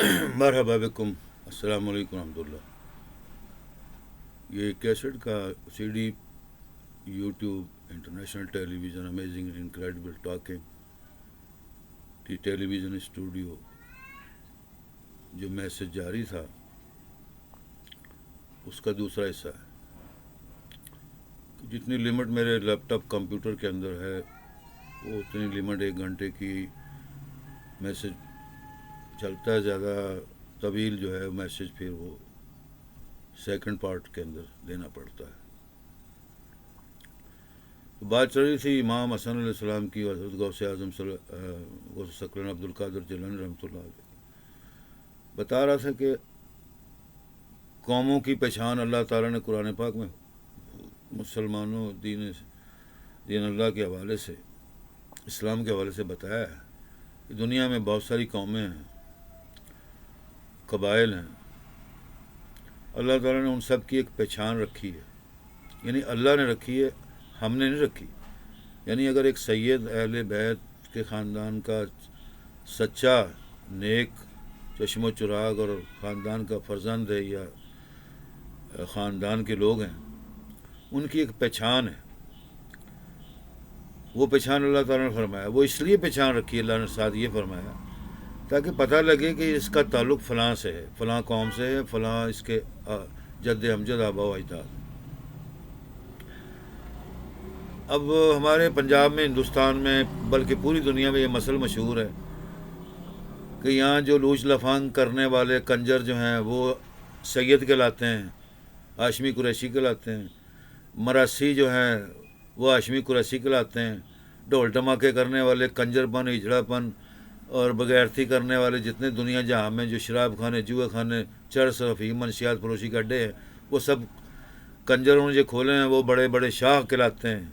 مرحبا بکم. السلام علیکم ورحمۃ اللہ. یہ کیسٹ کا سی ڈی یوٹیوب انٹرنیشنل ٹیلی ویژن امیزنگ انکریڈیبل ٹاکنگ کی ٹیلی ویژن اسٹوڈیو جو میسج جاری تھا اس کا دوسرا حصہ ہے. جتنی لمٹ میرے لیپ ٹاپ کمپیوٹر کے اندر ہے وہ اتنی لمٹ 1 گھنٹے کی میسج چلتا ہے. زیادہ طویل جو ہے میسج پھر وہ سیکنڈ پارٹ کے اندر دینا پڑتا ہے. تو بات چل رہی تھی امام حسن علیہ السلام کی. حضرت غوث اعظم غوث ثقلین عبد القادر جیلانی رحمۃ اللہ علیہ بتا رہا تھا کہ قوموں کی پہچان اللہ تعالیٰ نے قرآن پاک میں مسلمانوں دین اللہ کے حوالے سے اسلام کے حوالے سے بتایا ہے کہ دنیا میں بہت ساری قومیں ہیں، قبائل ہیں. اللہ تعالیٰ نے ان سب کی ایک پہچان رکھی ہے، یعنی اللہ نے رکھی ہے، ہم نے نہیں رکھی. یعنی اگر ایک سید اہل بیت کے خاندان کا سچا نیک چشم و چراغ اور خاندان کا فرزند ہے یا خاندان کے لوگ ہیں، ان کی ایک پہچان ہے. وہ پہچان اللہ تعالیٰ نے فرمایا. وہ اس لیے پہچان رکھی اللہ نے ساتھ یہ فرمایا تاکہ پتہ لگے کہ اس کا تعلق فلاں سے ہے، فلاں قوم سے ہے، فلاں اس کے جد امجد آبا و اجداد. اب ہمارے پنجاب میں، ہندوستان میں، بلکہ پوری دنیا میں یہ مسئلہ مشہور ہے کہ یہاں جو لوچ لفانگ کرنے والے کنجر جو ہیں وہ سید کہلاتے ہیں، ہاشمی قریشی کہلاتے ہیں. مراسی جو ہیں وہ ہاشمی قریشی کہلاتے ہیں. ڈھول ڈھماکے کرنے والے، کنجر پن، ہجڑا پن اور بغیرتی کرنے والے جتنے دنیا جہاں میں جو شراب خانے، جوئے خانے، چرس، افیم، منشیات فروشی کے اڈے ہیں، وہ سب کنجروں نے جو کھولے ہیں وہ بڑے بڑے شاہ کہلاتے ہیں.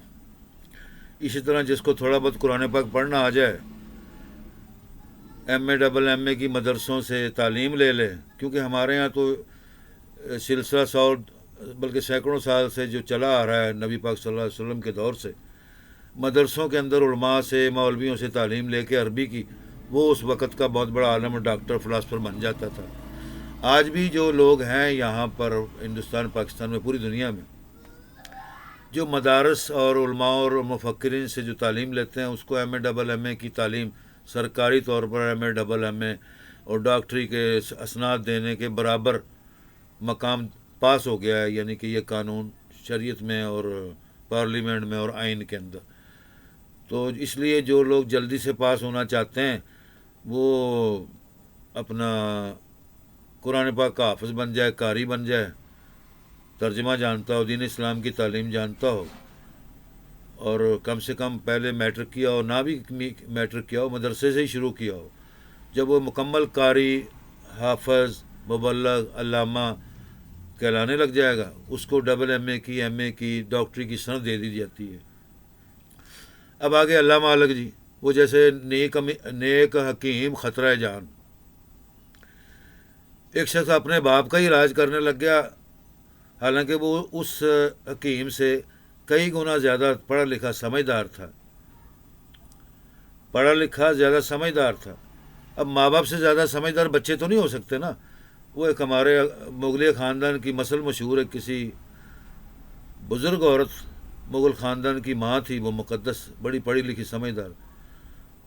اسی طرح جس کو تھوڑا بہت قرآن پاک پڑھنا آ جائے، ایم اے کی مدرسوں سے تعلیم لے لے، کیونکہ ہمارے ہاں تو سلسلہ 100 بلکہ سینکڑوں سال سے جو چلا آ رہا ہے نبی پاک صلی اللہ علیہ وسلم کے دور سے، مدرسوں کے اندر علماء سے، مولویوں سے تعلیم لے کے عربی کی، وہ اس وقت کا بہت بڑا عالم، ڈاکٹر، فلاسفر بن جاتا تھا. آج بھی جو لوگ ہیں یہاں پر ہندوستان، پاکستان میں، پوری دنیا میں، جو مدارس اور علماء اور مفکرین سے جو تعلیم لیتے ہیں اس کو ایم اے کی تعلیم سرکاری طور پر ایم اے اور ڈاکٹری کے اسناد دینے کے برابر مقام پاس ہو گیا ہے. یعنی کہ یہ قانون شریعت میں اور پارلیمنٹ میں اور آئین کے اندر. تو اس لیے جو لوگ جلدی سے پاس ہونا چاہتے ہیں وہ اپنا قرآن پاک کا حافظ بن جائے، قاری بن جائے، ترجمہ جانتا ہو، دین اسلام کی تعلیم جانتا ہو، اور کم سے کم پہلے میٹرک کیا ہو، نہ بھی میٹرک کیا ہو، مدرسے سے ہی شروع کیا ہو. جب وہ مکمل قاری، حافظ، مبلغ، علامہ کہلانے لگ جائے گا، اس کو ایم اے کی ڈاکٹری کی سند دے دی جاتی ہے. اب آگے علامہ الگ جی، وہ جیسے نیک حکیم خطرہ جان. ایک شخص اپنے باپ کا ہی علاج کرنے لگ گیا، حالانکہ وہ اس حکیم سے کئی گنا زیادہ پڑھا لکھا سمجھدار تھا. پڑھا لکھا زیادہ سمجھدار تھا. اب ماں باپ سے زیادہ سمجھدار بچے تو نہیں ہو سکتے نا. وہ ایک ہمارے مغلیہ خاندان کی مثل مشہور ہے، کسی بزرگ عورت مغل خاندان کی ماں تھی، وہ مقدس، بڑی پڑھی لکھی سمجھدار.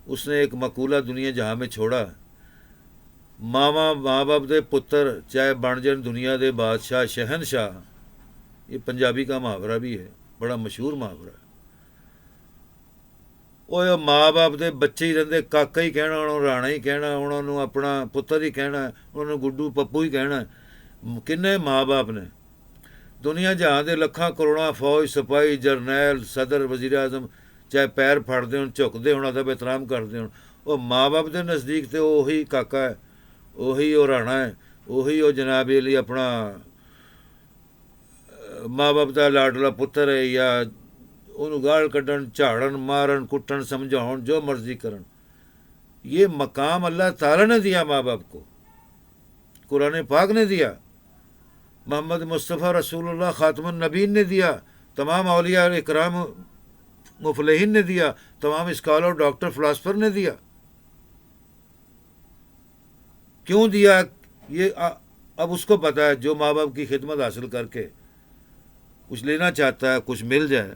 اس نے ایک مقولہ دنیا جہاں میں چھوڑا، ماں باپ دے پتر چاہے بن جن دنیا دے بادشاہ شہنشاہ. یہ پنجابی کا محاورہ بھی ہے، بڑا مشہور محاورہ ہے. وہ ماں باپ دے بچے ہی رہتے، کاکا ہی کہنا، انہوں نے رانا ہی کہنا، انہوں نے اپنا پتر ہی کہنا ہے، انہوں نے گڈو پپو ہی کہنا ہے. کنے ماں باپ نے دنیا جہاں دے لکھاں کروڑاں فوج، سپاہی، جرنیل، صدر، وزیر اعظم چاہے پیر پھڑ دے ہوں، جھکتے ہوں، ادب احترام کرتے ہوں، وہ ماں باپ دے نزدیک تے وہی کاکا ہے، وہی وہ رانا ہے، وہی وہ جناب علی اپنا ماں باپ کا لاڈلا پتر ہے، یا انہوں گال کڈن، جھاڑن، مارن، کٹن، سمجھاؤن، جو مرضی کرن. یہ مقام اللہ تعالیٰ نے دیا ماں باپ کو، قرآن پاک نے دیا، محمد مصطفیٰ رسول اللہ خاتم النبین نے دیا، تمام اولیاء اکرام مفلحین نے دیا، تمام اسکالر، ڈاکٹر، فلاسفر نے دیا. کیوں دیا یہ اب اس کو پتہ ہے. جو ماں باپ کی خدمت حاصل کر کے کچھ لینا چاہتا ہے, کچھ مل جائے,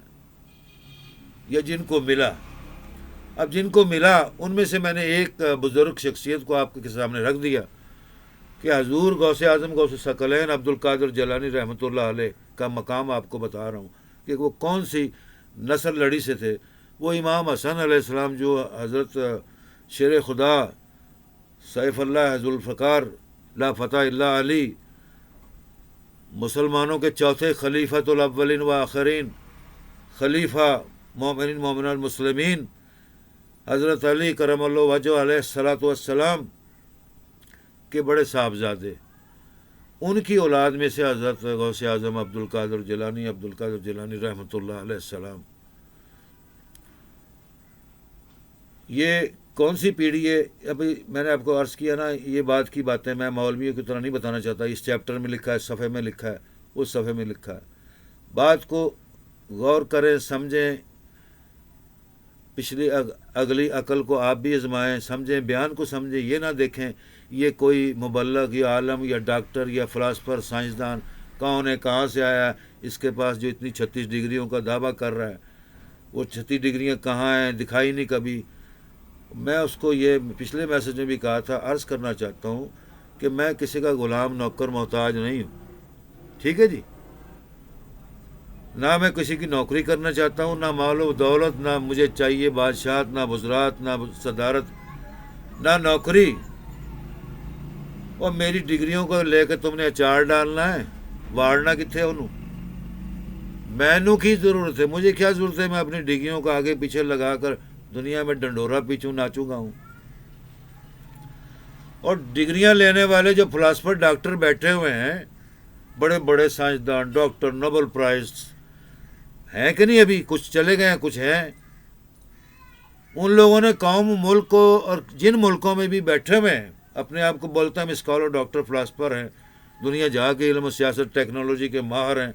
یا جن کو ملا. اب جن کو ملا ان میں سے میں نے ایک بزرگ شخصیت کو آپ کے سامنے رکھ دیا کہ حضور غوث اعظم غوث ثقلین عبد القادر جیلانی رحمۃ اللہ علیہ کا مقام آپ کو بتا رہا ہوں کہ وہ کون سی نسل لڑی سے تھے. وہ امام حسن علیہ السلام جو حضرت شیر خدا سیف اللہ ذو الفقار لا فتح اللہ علی, مسلمانوں کے چوتھے خلیفۃ الاولین و آخرین, خلیفہ مومنین مومنات مسلمین حضرت علی کرم اللہ وجہ علیہ الصلوۃ والسلام کے بڑے صاحبزادے, ان کی اولاد میں سے حضرت غوث اعظم عبد القادر جیلانی رحمۃ اللہ علیہ السلام. یہ کون سی پیڑھی ہے؟ ابھی میں نے آپ کو عرض کیا نا, یہ بات کی باتیں میں مولویوں کی طرح نہیں بتانا چاہتا. اس چیپٹر میں لکھا ہے, صفحے میں لکھا ہے, اس صفحے میں لکھا ہے. بات کو غور کریں, سمجھیں, پچھلی اگلی عقل کو آپ بھی آزمائیں, سمجھیں, بیان کو سمجھیں. یہ نہ دیکھیں یہ کوئی مبلغ یا عالم یا ڈاکٹر یا فلاسفر سائنسدان کون ہے, کہاں سے آیا, اس کے پاس جو اتنی 36 ڈگریوں کا دعویٰ کر رہا ہے, وہ 36 ڈگریاں کہاں ہیں, دکھائی نہیں کبھی. میں اس کو یہ پچھلے میسج میں بھی کہا تھا, عرض کرنا چاہتا ہوں کہ میں کسی کا غلام نوکر محتاج نہیں ہوں, ٹھیک ہے جی. نہ میں کسی کی نوکری کرنا چاہتا ہوں, نہ مال و دولت, نہ مجھے چاہیے بادشاہت, نہ وزرات, نہ صدارت, نہ نوکری. اور میری ڈگریوں کو لے کے تم نے اچار ڈالنا ہے, واڑنا کتنے انہوں, مینو کی ضرورت ہے, مجھے کیا ضرورت ہے میں اپنی ڈگریوں کو آگے پیچھے لگا کر دنیا میں ڈنڈورا پیچوں ناچوں گا ہوں. اور ڈگریاں لینے والے جو فلاسفر ڈاکٹر بیٹھے ہوئے ہیں, بڑے بڑے سائنسدان, ڈاکٹر, نوبل پرائز ہیں کہ نہیں, ابھی کچھ چلے گئے ہیں, کچھ ہیں. ان لوگوں نے قوم ملک کو, اور جن ملکوں میں بھی بیٹھے ہوئے ہیں, اپنے آپ کو بولتا ہے اسکالر, ڈاکٹر, فلاسفر ہیں, دنیا جہاں کے علم و سیاست ٹیکنالوجی کے ماہر ہیں,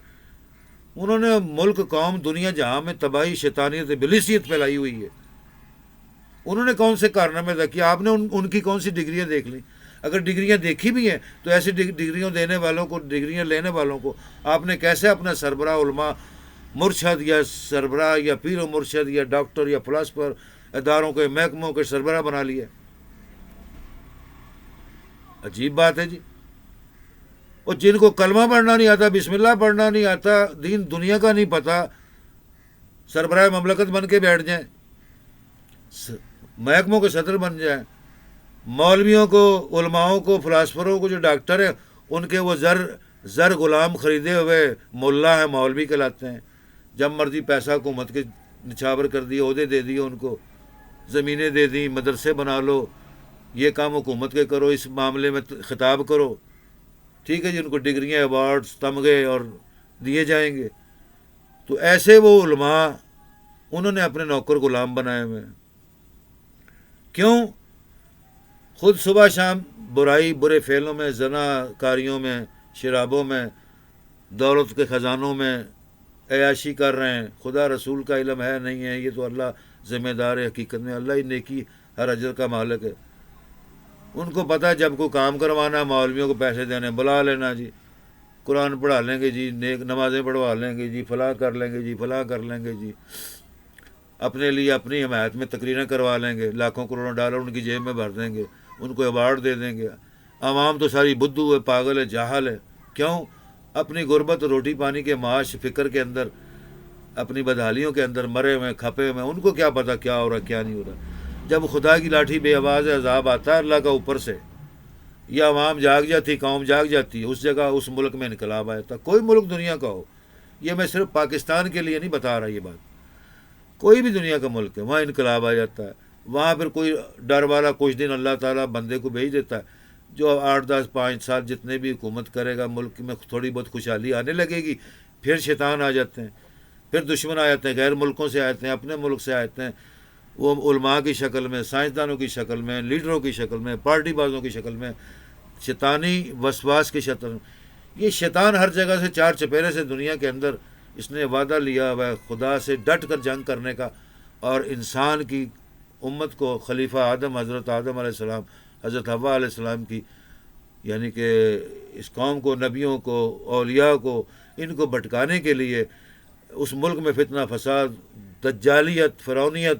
انہوں نے ملک, قوم, دنیا جہاں میں تباہی, شیطانیت, ابلیسیت پھیلائی ہوئی ہے, انہوں نے کون سے کارنامے ادا کیا؟ آپ نے ان کی کون سی ڈگریاں دیکھ لیں؟ اگر ڈگریاں دیکھی بھی ہیں تو ایسی ڈگریاں دینے والوں کو, ڈگریاں لینے والوں کو آپ نے کیسے اپنا سربراہ علماء, مرشد یا سربراہ یا پیر و مرشد یا ڈاکٹر یا فلاسفر, اداروں کے, محکموں کے سربراہ بنا لیا؟ عجیب بات ہے جی. اور جن کو کلمہ پڑھنا نہیں آتا, بسم اللہ پڑھنا نہیں آتا, دین دنیا کا نہیں پتہ, سربراہ مملکت بن کے بیٹھ جائیں, محکموں کے صدر بن جائیں. مولویوں کو, علماؤں کو, فلاسفروں کو, جو ڈاکٹر ہیں, ان کے وہ زر غلام خریدے ہوئے ملا ہیں, مولوی کہلاتے ہیں. جب مرضی پیسہ حکومت کے نچھاور کر دیے, عہدے دے دیے ان کو, زمینیں دے دیں, مدرسے بنا لو, یہ کام حکومت کے کرو, اس معاملے میں خطاب کرو, ٹھیک ہے جی. ان کو ڈگریاں, ایوارڈز, تمغے اور دیے جائیں گے. تو ایسے وہ علماء, انہوں نے اپنے نوکر غلام بنائے ہوئے ہیں. کیوں؟ خود صبح شام برائی, برے فعلوں میں, زنا کاریوں میں, شرابوں میں, دولت کے خزانوں میں عیاشی کر رہے ہیں. خدا رسول کا علم ہے نہیں ہے, یہ تو اللہ ذمہ دار ہے. حقیقت میں اللہ ہی نیکی ہر اجر کا مالک ہے. ان کو پتہ ہے جب کوئی کام کروانا ہے, مولویوں کو پیسے دینے, بلا لینا جی, قرآن پڑھا لیں گے جی, نیک نمازیں پڑھوا لیں گے جی, فلاں کر لیں گے جی, فلاں کر لیں گے جی, اپنے لیے اپنی حمایت میں تقریریں کروا لیں گے, لاکھوں کروڑوں ڈالر ان کی جیب میں بھر دیں گے, ان کو ایوارڈ دے دیں گے. عوام تو ساری بدھو ہے, پاگل ہے, جاہل ہے. کیوں؟ اپنی غربت, روٹی پانی کے معاش فکر کے اندر, اپنی بدحالیوں کے اندر مرے ہوئے, کھپے ہوئے. ان کو کیا پتہ کیا ہو رہا کیا نہیں ہو رہا. جب خدا کی لاٹھی بے آواز عذاب آتا ہے اللہ کا اوپر سے, یہ عوام جاگ جاتی, قوم جاگ جاتی ہے, اس جگہ اس ملک میں انقلاب آیا تھا. کوئی ملک دنیا کا ہو, یہ میں صرف پاکستان کے لیے نہیں بتا رہا یہ بات, کوئی بھی دنیا کا ملک ہے, وہاں انقلاب آ جاتا ہے. وہاں پھر کوئی ڈر والا کچھ دن اللہ تعالیٰ بندے کو بھیج دیتا ہے, جو 8 10 5 سال جتنے بھی حکومت کرے گا, ملک میں تھوڑی بہت خوشحالی آنے لگے گی, پھر شیطان آ جاتے ہیں, پھر دشمن آ جاتے ہیں, غیر ملکوں سے آتے ہیں, اپنے ملک سے آتے ہیں. وہ علماء کی شکل میں, سائنسدانوں کی شکل میں, لیڈروں کی شکل میں, پارٹی بازوں کی شکل میں, شیطانی وسواس کی شکل میں. یہ شیطان ہر جگہ سے, چار چپیرے سے دنیا کے اندر اس نے وعدہ لیا ہوا ہے خدا سے ڈٹ کر جنگ کرنے کا, اور انسان کی امت کو خلیفہ آدم, حضرت آدم علیہ السلام, حضرت حوا علیہ السلام کی یعنی کہ اس قوم کو، نبیوں کو، اولیاء کو، ان کو بھٹکانے کے لیے اس ملک میں فتنہ فساد، دجالیت، فرعونیت،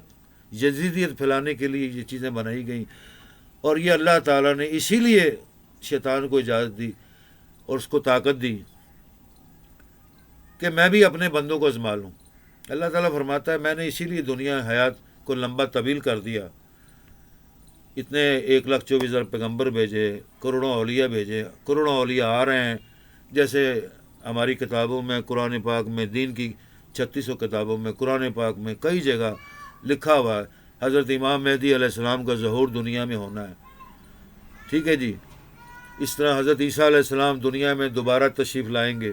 یزیدیت پھیلانے کے لیے یہ چیزیں بنائی گئیں. اور یہ اللہ تعالیٰ نے اسی لیے شیطان کو اجازت دی اور اس کو طاقت دی کہ میں بھی اپنے بندوں کو آزما لوں. اللہ تعالیٰ فرماتا ہے میں نے اسی لیے دنیا حیات کو لمبا طویل کر دیا، اتنے 1,24,000 پیغمبر بھیجے، کروڑوں اولیاء بھیجے، کروڑوں اولیاء آ رہے ہیں. جیسے ہماری کتابوں میں، قرآن پاک میں، دین کی 3600 کتابوں میں، قرآن پاک میں کئی جگہ لکھا ہوا ہے حضرت امام مہدی علیہ السلام کا ظہور دنیا میں ہونا ہے. ٹھیک ہے جی. اس طرح حضرت عیسیٰ علیہ السلام دنیا میں دوبارہ تشریف لائیں گے.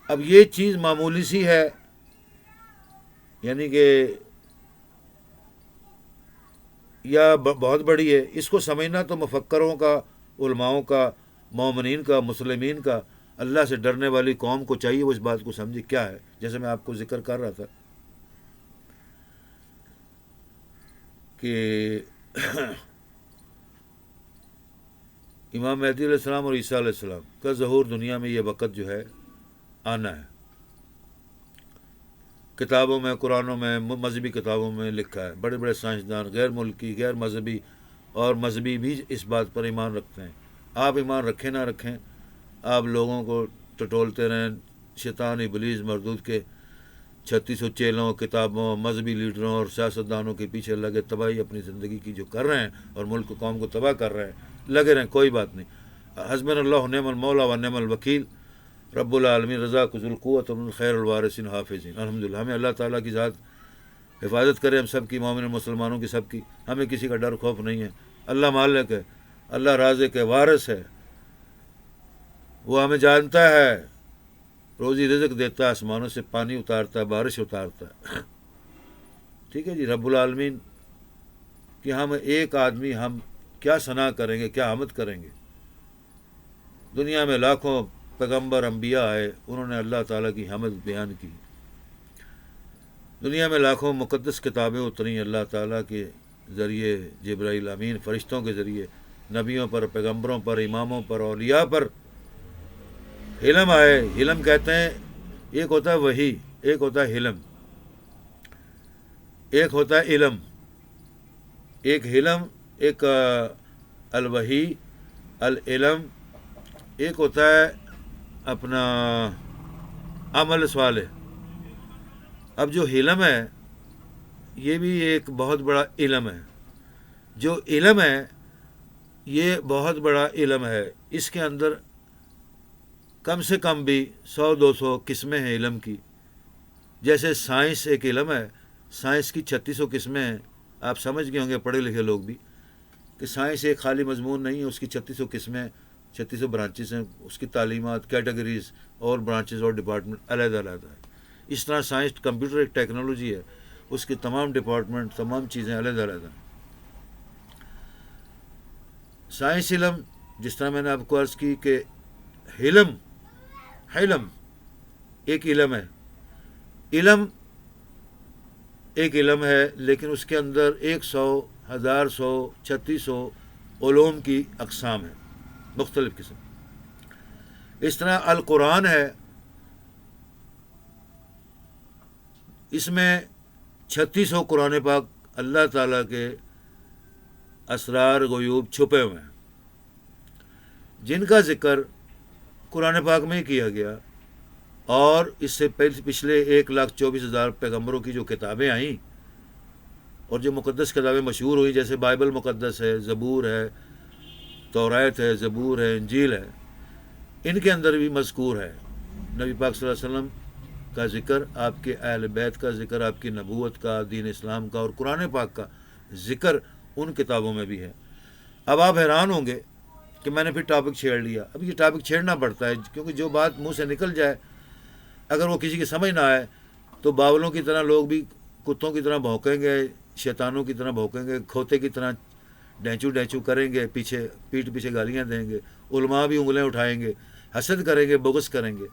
اب یہ چیز معمولی سی ہے، یعنی کہ یا بہت بڑی ہے. اس کو سمجھنا تو مفکروں کا، علماؤں کا، مومنین کا، مسلمین کا، اللہ سے ڈرنے والی قوم کو چاہیے وہ اس بات کو سمجھے کیا ہے. جیسے میں آپ کو ذکر کر رہا تھا کہ امام مہدی علیہ السلام اور عیسیٰ علیہ السلام کا ظہور دنیا میں یہ وقت جو ہے آنا ہے. کتابوں میں، قرآنوں میں، مذہبی کتابوں میں لکھا ہے. بڑے بڑے سائنسدان، غیر ملکی، غیر مذہبی اور مذہبی بھی اس بات پر ایمان رکھتے ہیں. آپ ایمان رکھیں نہ رکھیں، آپ لوگوں کو ٹٹولتے رہیں شیطان ابلیس مردود کے 3600 چیلوں، کتابوں، مذہبی لیڈروں اور سیاستدانوں کے پیچھے لگے تباہی اپنی زندگی کی جو کر رہے ہیں اور ملک و قوم کو تباہ کر رہے ہیں، لگے رہیں، کوئی بات نہیں. حسبنا اللہ نعم المولا و نعم الوکیل، رب العالمین رضا ذو القوت من خیر الوارثین حافظین. الحمدللہ. ہمیں اللہ تعالیٰ کی ذات حفاظت کرے ہم سب کی، مومن مسلمانوں کی سب کی. ہمیں کسی کا ڈر خوف نہیں ہے. اللہ مالک ہے، اللہ رازق ہے، وارث ہے، وہ ہمیں جانتا ہے، روزی رزق دیتا ہے، آسمانوں سے پانی اتارتا ہے، بارش اتارتا ہے. ٹھیک ہے جی. رب العالمین کہ ہم ایک آدمی ہم کیا ثنا کریں گے، کیا حمد کریں گے. دنیا میں لاکھوں پیغمبر انبیاء آئے، انہوں نے اللہ تعالیٰ کی حمد بیان کی. دنیا میں لاکھوں مقدس کتابیں اتریں اللہ تعالیٰ کے ذریعے، جبرائیل امین فرشتوں کے ذریعے، نبیوں پر، پیغمبروں پر، اماموں پر، اولیاء پر. علم آئے. علم کہتے ہیں ایک ہوتا ہے وحی، ایک ہوتا ہے علم. ایک ہوتا ہے علم، ایک علم، ایک الوحی، العلم. ایک ہوتا ہے اپنا عمل صالح. اب جو علم ہے یہ بھی ایک بہت بڑا علم ہے. جو علم ہے یہ بہت بڑا علم ہے. اس کے اندر کم سے کم بھی 100-200 قسمیں ہیں علم کی. جیسے سائنس ایک علم ہے، سائنس کی 3600 قسمیں ہیں. آپ سمجھ گئے ہوں گے پڑھے لکھے لوگ بھی کہ سائنس ایک خالی مضمون نہیں ہے، اس کی 3600 قسمیں، 3600 برانچز ہیں. اس کی تعلیمات، کیٹیگریز اور برانچز اور ڈپارٹمنٹ علیحدہ علیحدہ ہے. اس طرح سائنس، کمپیوٹر ایک ٹیکنالوجی ہے، اس کی تمام ڈپارٹمنٹ، تمام چیزیں علیحدہ علیحدہ ہیں. سائنس علم جس طرح میں نے آپ کو عرض کی کہ علم ایک علم ہے. علم ایک علم ہے لیکن اس کے اندر 100، 1100، 3600 علوم کی اقسام ہیں، مختلف قسم. اس طرح القرآن ہے، اس میں 3600 قرآن پاک اللہ تعالیٰ کے اسرار غیوب چھپے ہوئے ہیں، جن کا ذکر قرآن پاک میں ہی کیا گیا. اور اس سے پچھلے 1,24,000 پیغمبروں کی جو کتابیں آئیں اور جو مقدس کتابیں مشہور ہوئی، جیسے بائبل مقدس ہے، زبور ہے، توریت ہے، زبور ہے، انجیل ہے، ان کے اندر بھی مذکور ہے نبی پاک صلی اللہ علیہ وسلم کا ذکر، آپ کے اہل بیت کا ذکر، آپ کی نبوت کا، دین اسلام کا اور قرآن پاک کا ذکر ان کتابوں میں بھی ہے. اب آپ حیران ہوں گے کہ میں نے پھر ٹاپک چھیڑ لیا. اب یہ ٹاپک چھیڑنا پڑتا ہے کیونکہ جو بات منہ سے نکل جائے اگر وہ کسی کی سمجھ نہ آئے تو باولوں کی طرح لوگ بھی کتوں کی طرح بھونکیں گے، شیطانوں کی طرح بھونکیں گے، کھوتے کی طرح ڈینچو کریں گے، پیٹھ پیچھے گالیاں دیں گے، علماء بھی انگلیں اٹھائیں گے، حسد کریں گے، بغض کریں گے.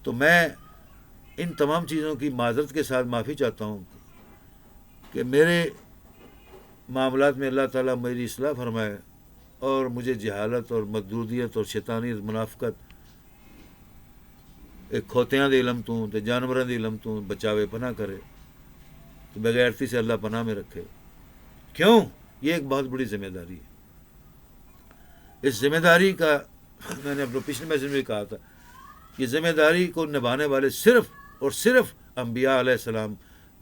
تو میں ان تمام چیزوں کی معذرت کے ساتھ معافی چاہتا ہوں کہ میرے معاملات میں اللہ تعالیٰ میری اصلاح فرمائے اور مجھے جہالت اور مردودیت اور شیطانیت منافقت ایک کھوتیاں دے علم تو تے جانوراں دے علم تو بچاوے پناہ کرے، تو بغیرتی سے اللہ پناہ میں رکھے۔ کیوں؟ یہ ایک بہت بڑی ذمہ داری ہے۔ اس ذمہ داری کا میں نے اپنے پچھلے میسج میں کہا تھا، یہ ذمہ داری کو نبھانے والے صرف اور صرف انبیاء علیہ السلام،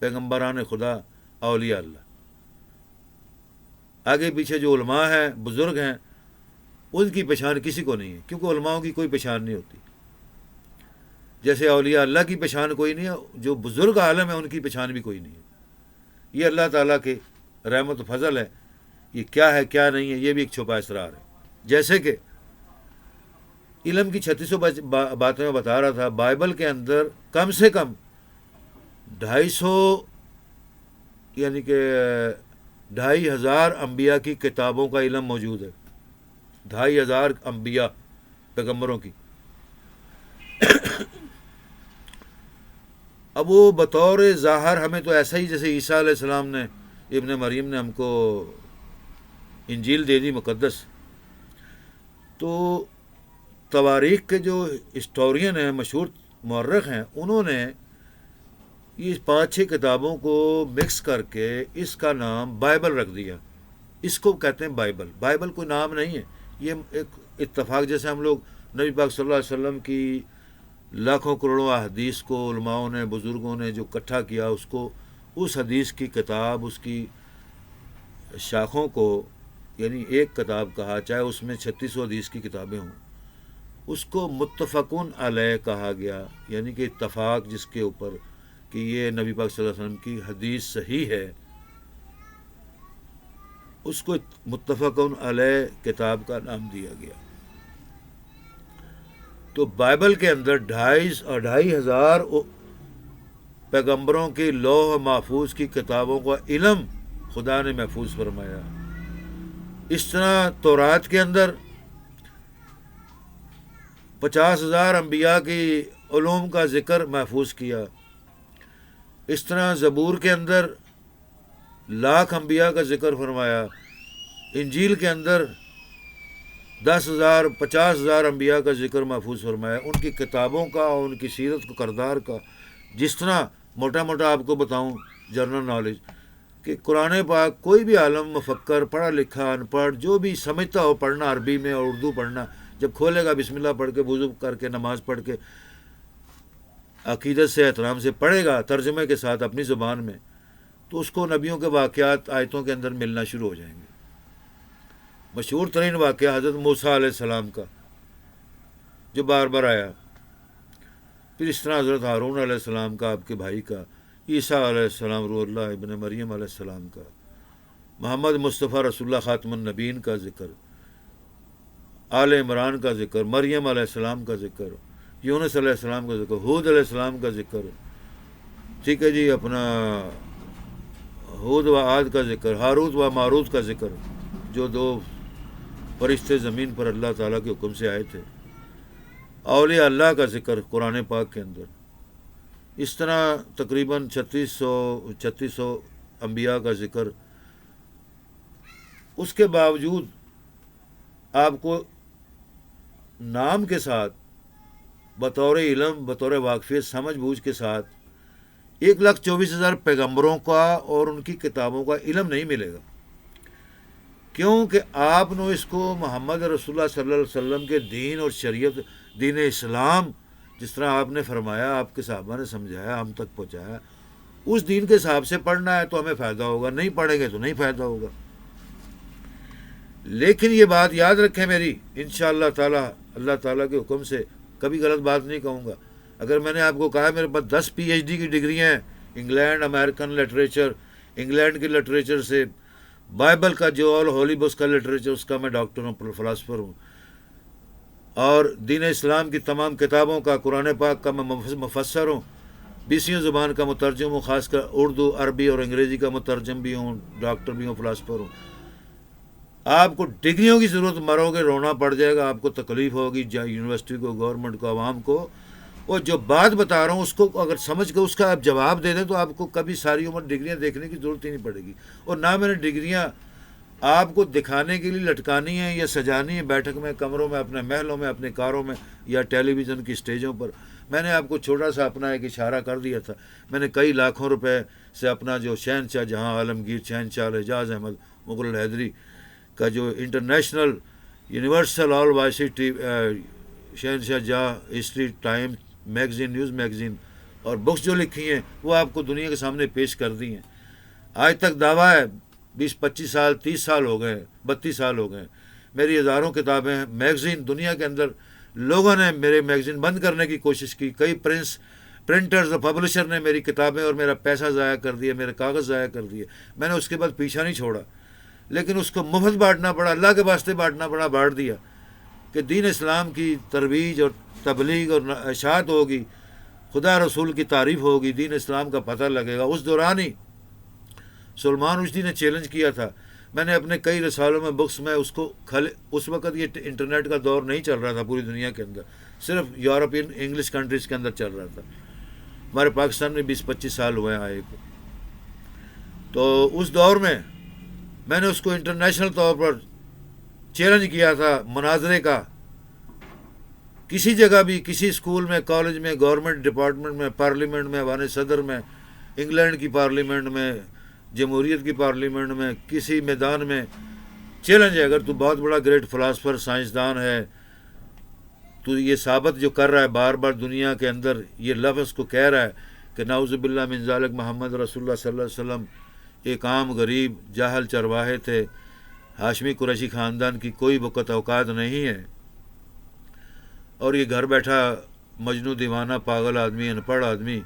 پیغمبران خدا، اولیاء اللہ۔ آگے پیچھے جو علماء ہیں، بزرگ ہیں، ان کی پہچان کسی کو نہیں ہے، کیونکہ علماؤں کی کوئی پہچان نہیں ہوتی۔ جیسے اولیاء اللہ کی پہچان کوئی نہیں ہے، جو بزرگ عالم ہیں ان کی پہچان بھی کوئی نہیں ہے۔ یہ اللہ تعالیٰ کے رحمت و فضل ہے۔ یہ کیا ہے کیا نہیں ہے، یہ بھی ایک چھپا اسرار ہے۔ جیسے کہ علم کی 3600 باتیں میں بتا رہا تھا، بائبل کے اندر کم سے کم 250 یعنی کہ 2500 انبیاء کی کتابوں کا علم موجود ہے۔ 2500 انبیاء پیغمبروں کی۔ اب وہ بطور ظاہر ہمیں تو ایسا ہی جیسے عیسیٰ علیہ السلام نے، ابن مریم نے ہم کو انجیل دے دی مقدس، تو تواریخ کے جو ہسٹورین ہیں، مشہور مورخ ہیں، انہوں نے یہ 5-6 کتابوں کو مکس کر کے اس کا نام بائبل رکھ دیا۔ اس کو کہتے ہیں بائبل۔ بائبل کوئی نام نہیں ہے، یہ ایک اتفاق، جیسے ہم لوگ نبی پاک صلی اللہ علیہ وسلم کی لاکھوں کروڑوں احادیث کو علماؤں نے، بزرگوں نے جو اکٹھا کیا، اس کو، اس حدیث کی کتاب، اس کی شاخوں کو، یعنی ایک کتاب کہا، چاہے اس میں 3600 حدیث کی کتابیں ہوں، اس کو متفقن علیہ کہا گیا، یعنی کہ اتفاق جس کے اوپر کہ یہ نبی پاک صلی اللہ علیہ وسلم کی حدیث صحیح ہے، اس کو متفقن علیہ کتاب کا نام دیا گیا۔ تو بائبل کے اندر 2500 پیغمبروں کی لوح محفوظ کی کتابوں کا علم خدا نے محفوظ فرمایا۔ اس طرح تورات کے اندر 50,000 انبیاء کی علوم کا ذکر محفوظ کیا۔ اس طرح زبور کے اندر 1,00,000 انبیاء کا ذکر فرمایا۔ انجیل کے اندر 10,000 50,000 انبیاء کا ذکر محفوظ فرمایا، ان کی کتابوں کا اور ان کی سیرت کو کردار کا۔ جس طرح موٹا موٹا آپ کو بتاؤں جنرل نالج کہ قرآن پاک کوئی بھی عالم، مفکر، پڑھا لکھا، ان پڑھ، جو بھی سمجھتا ہو پڑھنا عربی میں اور اردو پڑھنا، جب کھولے گا بسم اللہ پڑھ کے، وضو کر کے، نماز پڑھ کے، عقیدت سے، احترام سے پڑھے گا، ترجمے کے ساتھ اپنی زبان میں، تو اس کو نبیوں کے واقعات آیتوں کے اندر ملنا شروع ہو جائیں گے۔ مشہور ترین واقعہ حضرت موسیٰ علیہ السلام کا جو بار بار آیا، پھر اس طرح حضرت ہارون علیہ السلام کا، آپ کے بھائی کا، عیسیٰ علیہ السلام روح اللہ ابن مریم علیہ السلام کا، محمد مصطفیٰ رسول اللہ خاتم النبیین کا ذکر، آل عمران کا ذکر، مریم علیہ السلام کا ذکر، یونس علیہ السلام کا ذکر، ہود علیہ السلام کا ذکر، ٹھیک ہے جی، اپنا ہود و عاد کا ذکر، ہاروت و ماروت کا ذکر، جو 2 فرشتے زمین پر اللہ تعالیٰ کے حکم سے آئے تھے، اولیاء اللہ کا ذکر قرآن پاک کے اندر۔ اس طرح تقریباً 3600 انبیاء کا ذکر۔ اس کے باوجود آپ کو نام کے ساتھ، بطور علم، بطور واقفیت، سمجھ بوجھ کے ساتھ 1,24,000 پیغمبروں کا اور ان کی کتابوں کا علم نہیں ملے گا، کیونکہ آپ نے اس کو محمد رسول اللہ صلی اللہ علیہ وسلم کے دین اور شریعت، دین اسلام، جس طرح آپ نے فرمایا، آپ کے صحابہ نے سمجھایا، ہم تک پہنچایا، اس دین کے حساب سے پڑھنا ہے تو ہمیں فائدہ ہوگا، نہیں پڑھیں گے تو نہیں فائدہ ہوگا۔ لیکن یہ بات یاد رکھیں میری، انشاءاللہ تعالی، اللہ تعالیٰ کے حکم سے کبھی غلط بات نہیں کہوں گا۔ اگر میں نے آپ کو کہا میرے پاس 10 PhD کی ڈگریاں ہیں، انگلینڈ، امریکن لٹریچر، انگلینڈ کے لٹریچر سے، بائبل کا جو آل ہولی بکس کا لٹریچر، اس کا میں ڈاکٹر ہوں، فلاسفر ہوں، اور دین اسلام کی تمام کتابوں کا، قرآن پاک کا میں مفسر ہوں، 20 زبان کا مترجم ہوں، خاص کر اردو، عربی اور انگریزی کا مترجم بھی ہوں، ڈاکٹر بھی ہوں، فلاسفر ہوں۔ آپ کو ڈگریوں کی ضرورت، مرو گے رونا پڑ جائے گا، آپ کو تکلیف ہوگی، یونیورسٹی کو، گورنمنٹ کو، عوام کو، اور جو بات بتا رہا ہوں اس کو اگر سمجھ کے اس کا آپ جواب دے دیں تو آپ کو کبھی ساری عمر ڈگریاں دیکھنے کی ضرورت ہی نہیں پڑے گی۔ اور نہ میں نے ڈگریاں آپ کو دکھانے کے لیے لٹکانی ہے یا سجانی ہے بیٹھک میں، کمروں میں، اپنے محلوں میں، اپنے کاروں میں، یا ٹیلی ویژن کی اسٹیجوں پر. میں نے آپ کو چھوٹا سا اپنا ایک اشارہ کر دیا تھا. میں نے کئی لاکھوں روپے سے اپنا جو شہنشاہ جہاں عالمگیر شہنشاہ اعجاز احمد مغل الحیدری کا جو انٹرنیشنل یونیورسل آل وائسی شہنشاہ جہاں history time magazine, news magazine اور بکس جو لکھی ہیں وہ آپ کو دنیا کے سامنے پیش کر دی ہیں. آج تک دعویٰ ہے 20-25 سال 30 سال ہو گئے، 32 سال ہو گئے، میری ہزاروں کتابیں ہیں. میگزین دنیا کے اندر لوگوں نے میرے میگزین بند کرنے کی کوشش کی، کئی پرنٹرز اور پبلشر نے میری کتابیں اور میرا پیسہ ضائع کر دیا، میرے کاغذ ضائع کر دیے. میں نے اس کے بعد پیچھا نہیں چھوڑا، لیکن اس کو مفت بانٹنا پڑا، اللہ کے واسطے بانٹنا پڑا، بانٹ دیا کہ دین اسلام کی ترویج اور تبلیغ اور اشاعت ہوگی، خدا رسول کی تعریف ہوگی، دین اسلام کا پتہ لگے گا. اس دوران ہی سلمان رشدی نے چیلنج کیا تھا. میں نے اپنے کئی رسالوں میں، بکس میں اس کو اس وقت یہ انٹرنیٹ کا دور نہیں چل رہا تھا پوری دنیا کے اندر، صرف یورپین انگلش کنٹریز کے اندر چل رہا تھا. ہمارے پاکستان میں 20-25 سال ہوئے ہیں آئے کو. تو اس دور میں میں نے اس کو انٹرنیشنل طور پر چیلنج کیا تھا مناظرے کا. کسی جگہ بھی، کسی اسکول میں، کالج میں، گورنمنٹ ڈپارٹمنٹ میں، پارلیمنٹ میں، ایوان صدر میں، انگلینڈ کی پارلیمنٹ میں، جمہوریت کی پارلیمنٹ میں، کسی میدان میں چیلنج ہے. اگر تو بہت بڑا گریٹ فلاسفر، سائنسدان ہے، تو یہ ثابت جو کر رہا ہے بار بار دنیا کے اندر، یہ لفظ کو کہہ رہا ہے کہ نعوذ باللہ من ذالک محمد رسول اللہ صلی اللہ علیہ وسلم ایک عام غریب جاہل چرواہے تھے، ہاشمی قریشی خاندان کی کوئی وقت اوقات نہیں ہے، اور یہ گھر بیٹھا مجنون دیوانہ پاگل آدمی، ان پڑھ آدمی،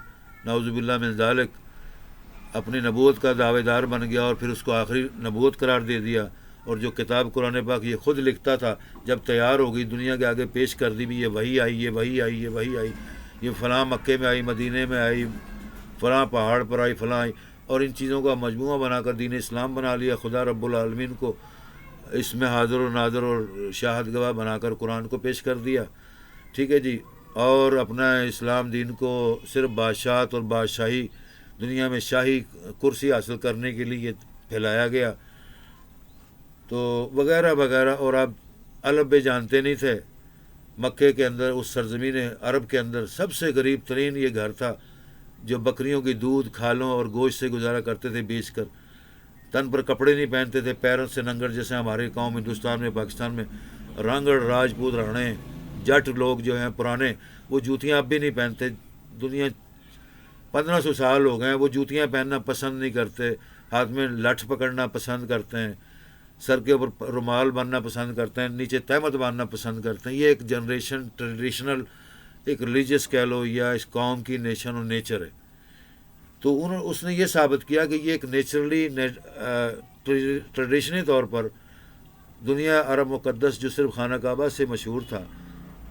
نعوذ باللہ من ذالک، اپنی نبوت کا دعوے دار بن گیا اور پھر اس کو آخری نبوت قرار دے دیا. اور جو کتاب قرآن پاک یہ خود لکھتا تھا، جب تیار ہو گئی دنیا کے آگے پیش کر دی بھی، یہ وہی آئی، یہ وہی آئی، یہ وہی آئی، یہ فلاں مکے میں آئی، مدینے میں آئی، فلاں پہاڑ پر آئی، فلاں آئی، اور ان چیزوں کا مجموعہ بنا کر دین اسلام بنا لیا. خدا رب العالمین کو اس میں حاضر و ناظر اور شاہد گواہ بنا کر قرآن کو پیش کر دیا. ٹھیک ہے جی. اور اپنا اسلام دین کو صرف بادشاہت اور بادشاہی، دنیا میں شاہی کرسی حاصل کرنے کے لیے پھیلایا گیا، تو وغیرہ وغیرہ. اور آپ الب بے جانتے نہیں تھے، مکے کے اندر، اس سرزمین عرب کے اندر سب سے غریب ترین یہ گھر تھا، جو بکریوں کی دودھ، کھالوں اور گوشت سے گزارا کرتے تھے بیچ کر. تن پر کپڑے نہیں پہنتے تھے، پیروں سے ننگڑ، جیسے ہمارے قوم ہندوستان میں، پاکستان میں رانگڑ، راجپوت، رانے، جٹ لوگ جو ہیں پرانے، وہ جوتیاں اب بھی نہیں پہنتے. دنیا 1500 سال ہو گئے ہیں، وہ جوتیاں پہننا پسند نہیں کرتے، ہاتھ میں لٹھ پکڑنا پسند کرتے ہیں، سر کے اوپر رومال باندھنا پسند کرتے ہیں، نیچے تہمت باندھنا پسند کرتے ہیں. یہ ایک جنریشن ٹریڈیشنل، ایک ریلیجس کہہ لو، یا اس قوم کی نیشن اور نیچر ہے. تو اس نے یہ ثابت کیا کہ یہ ایک نیچرلی ٹریڈیشنی طور پر دنیا عرب مقدس جو صرف خانہ کعبہ سے مشہور تھا،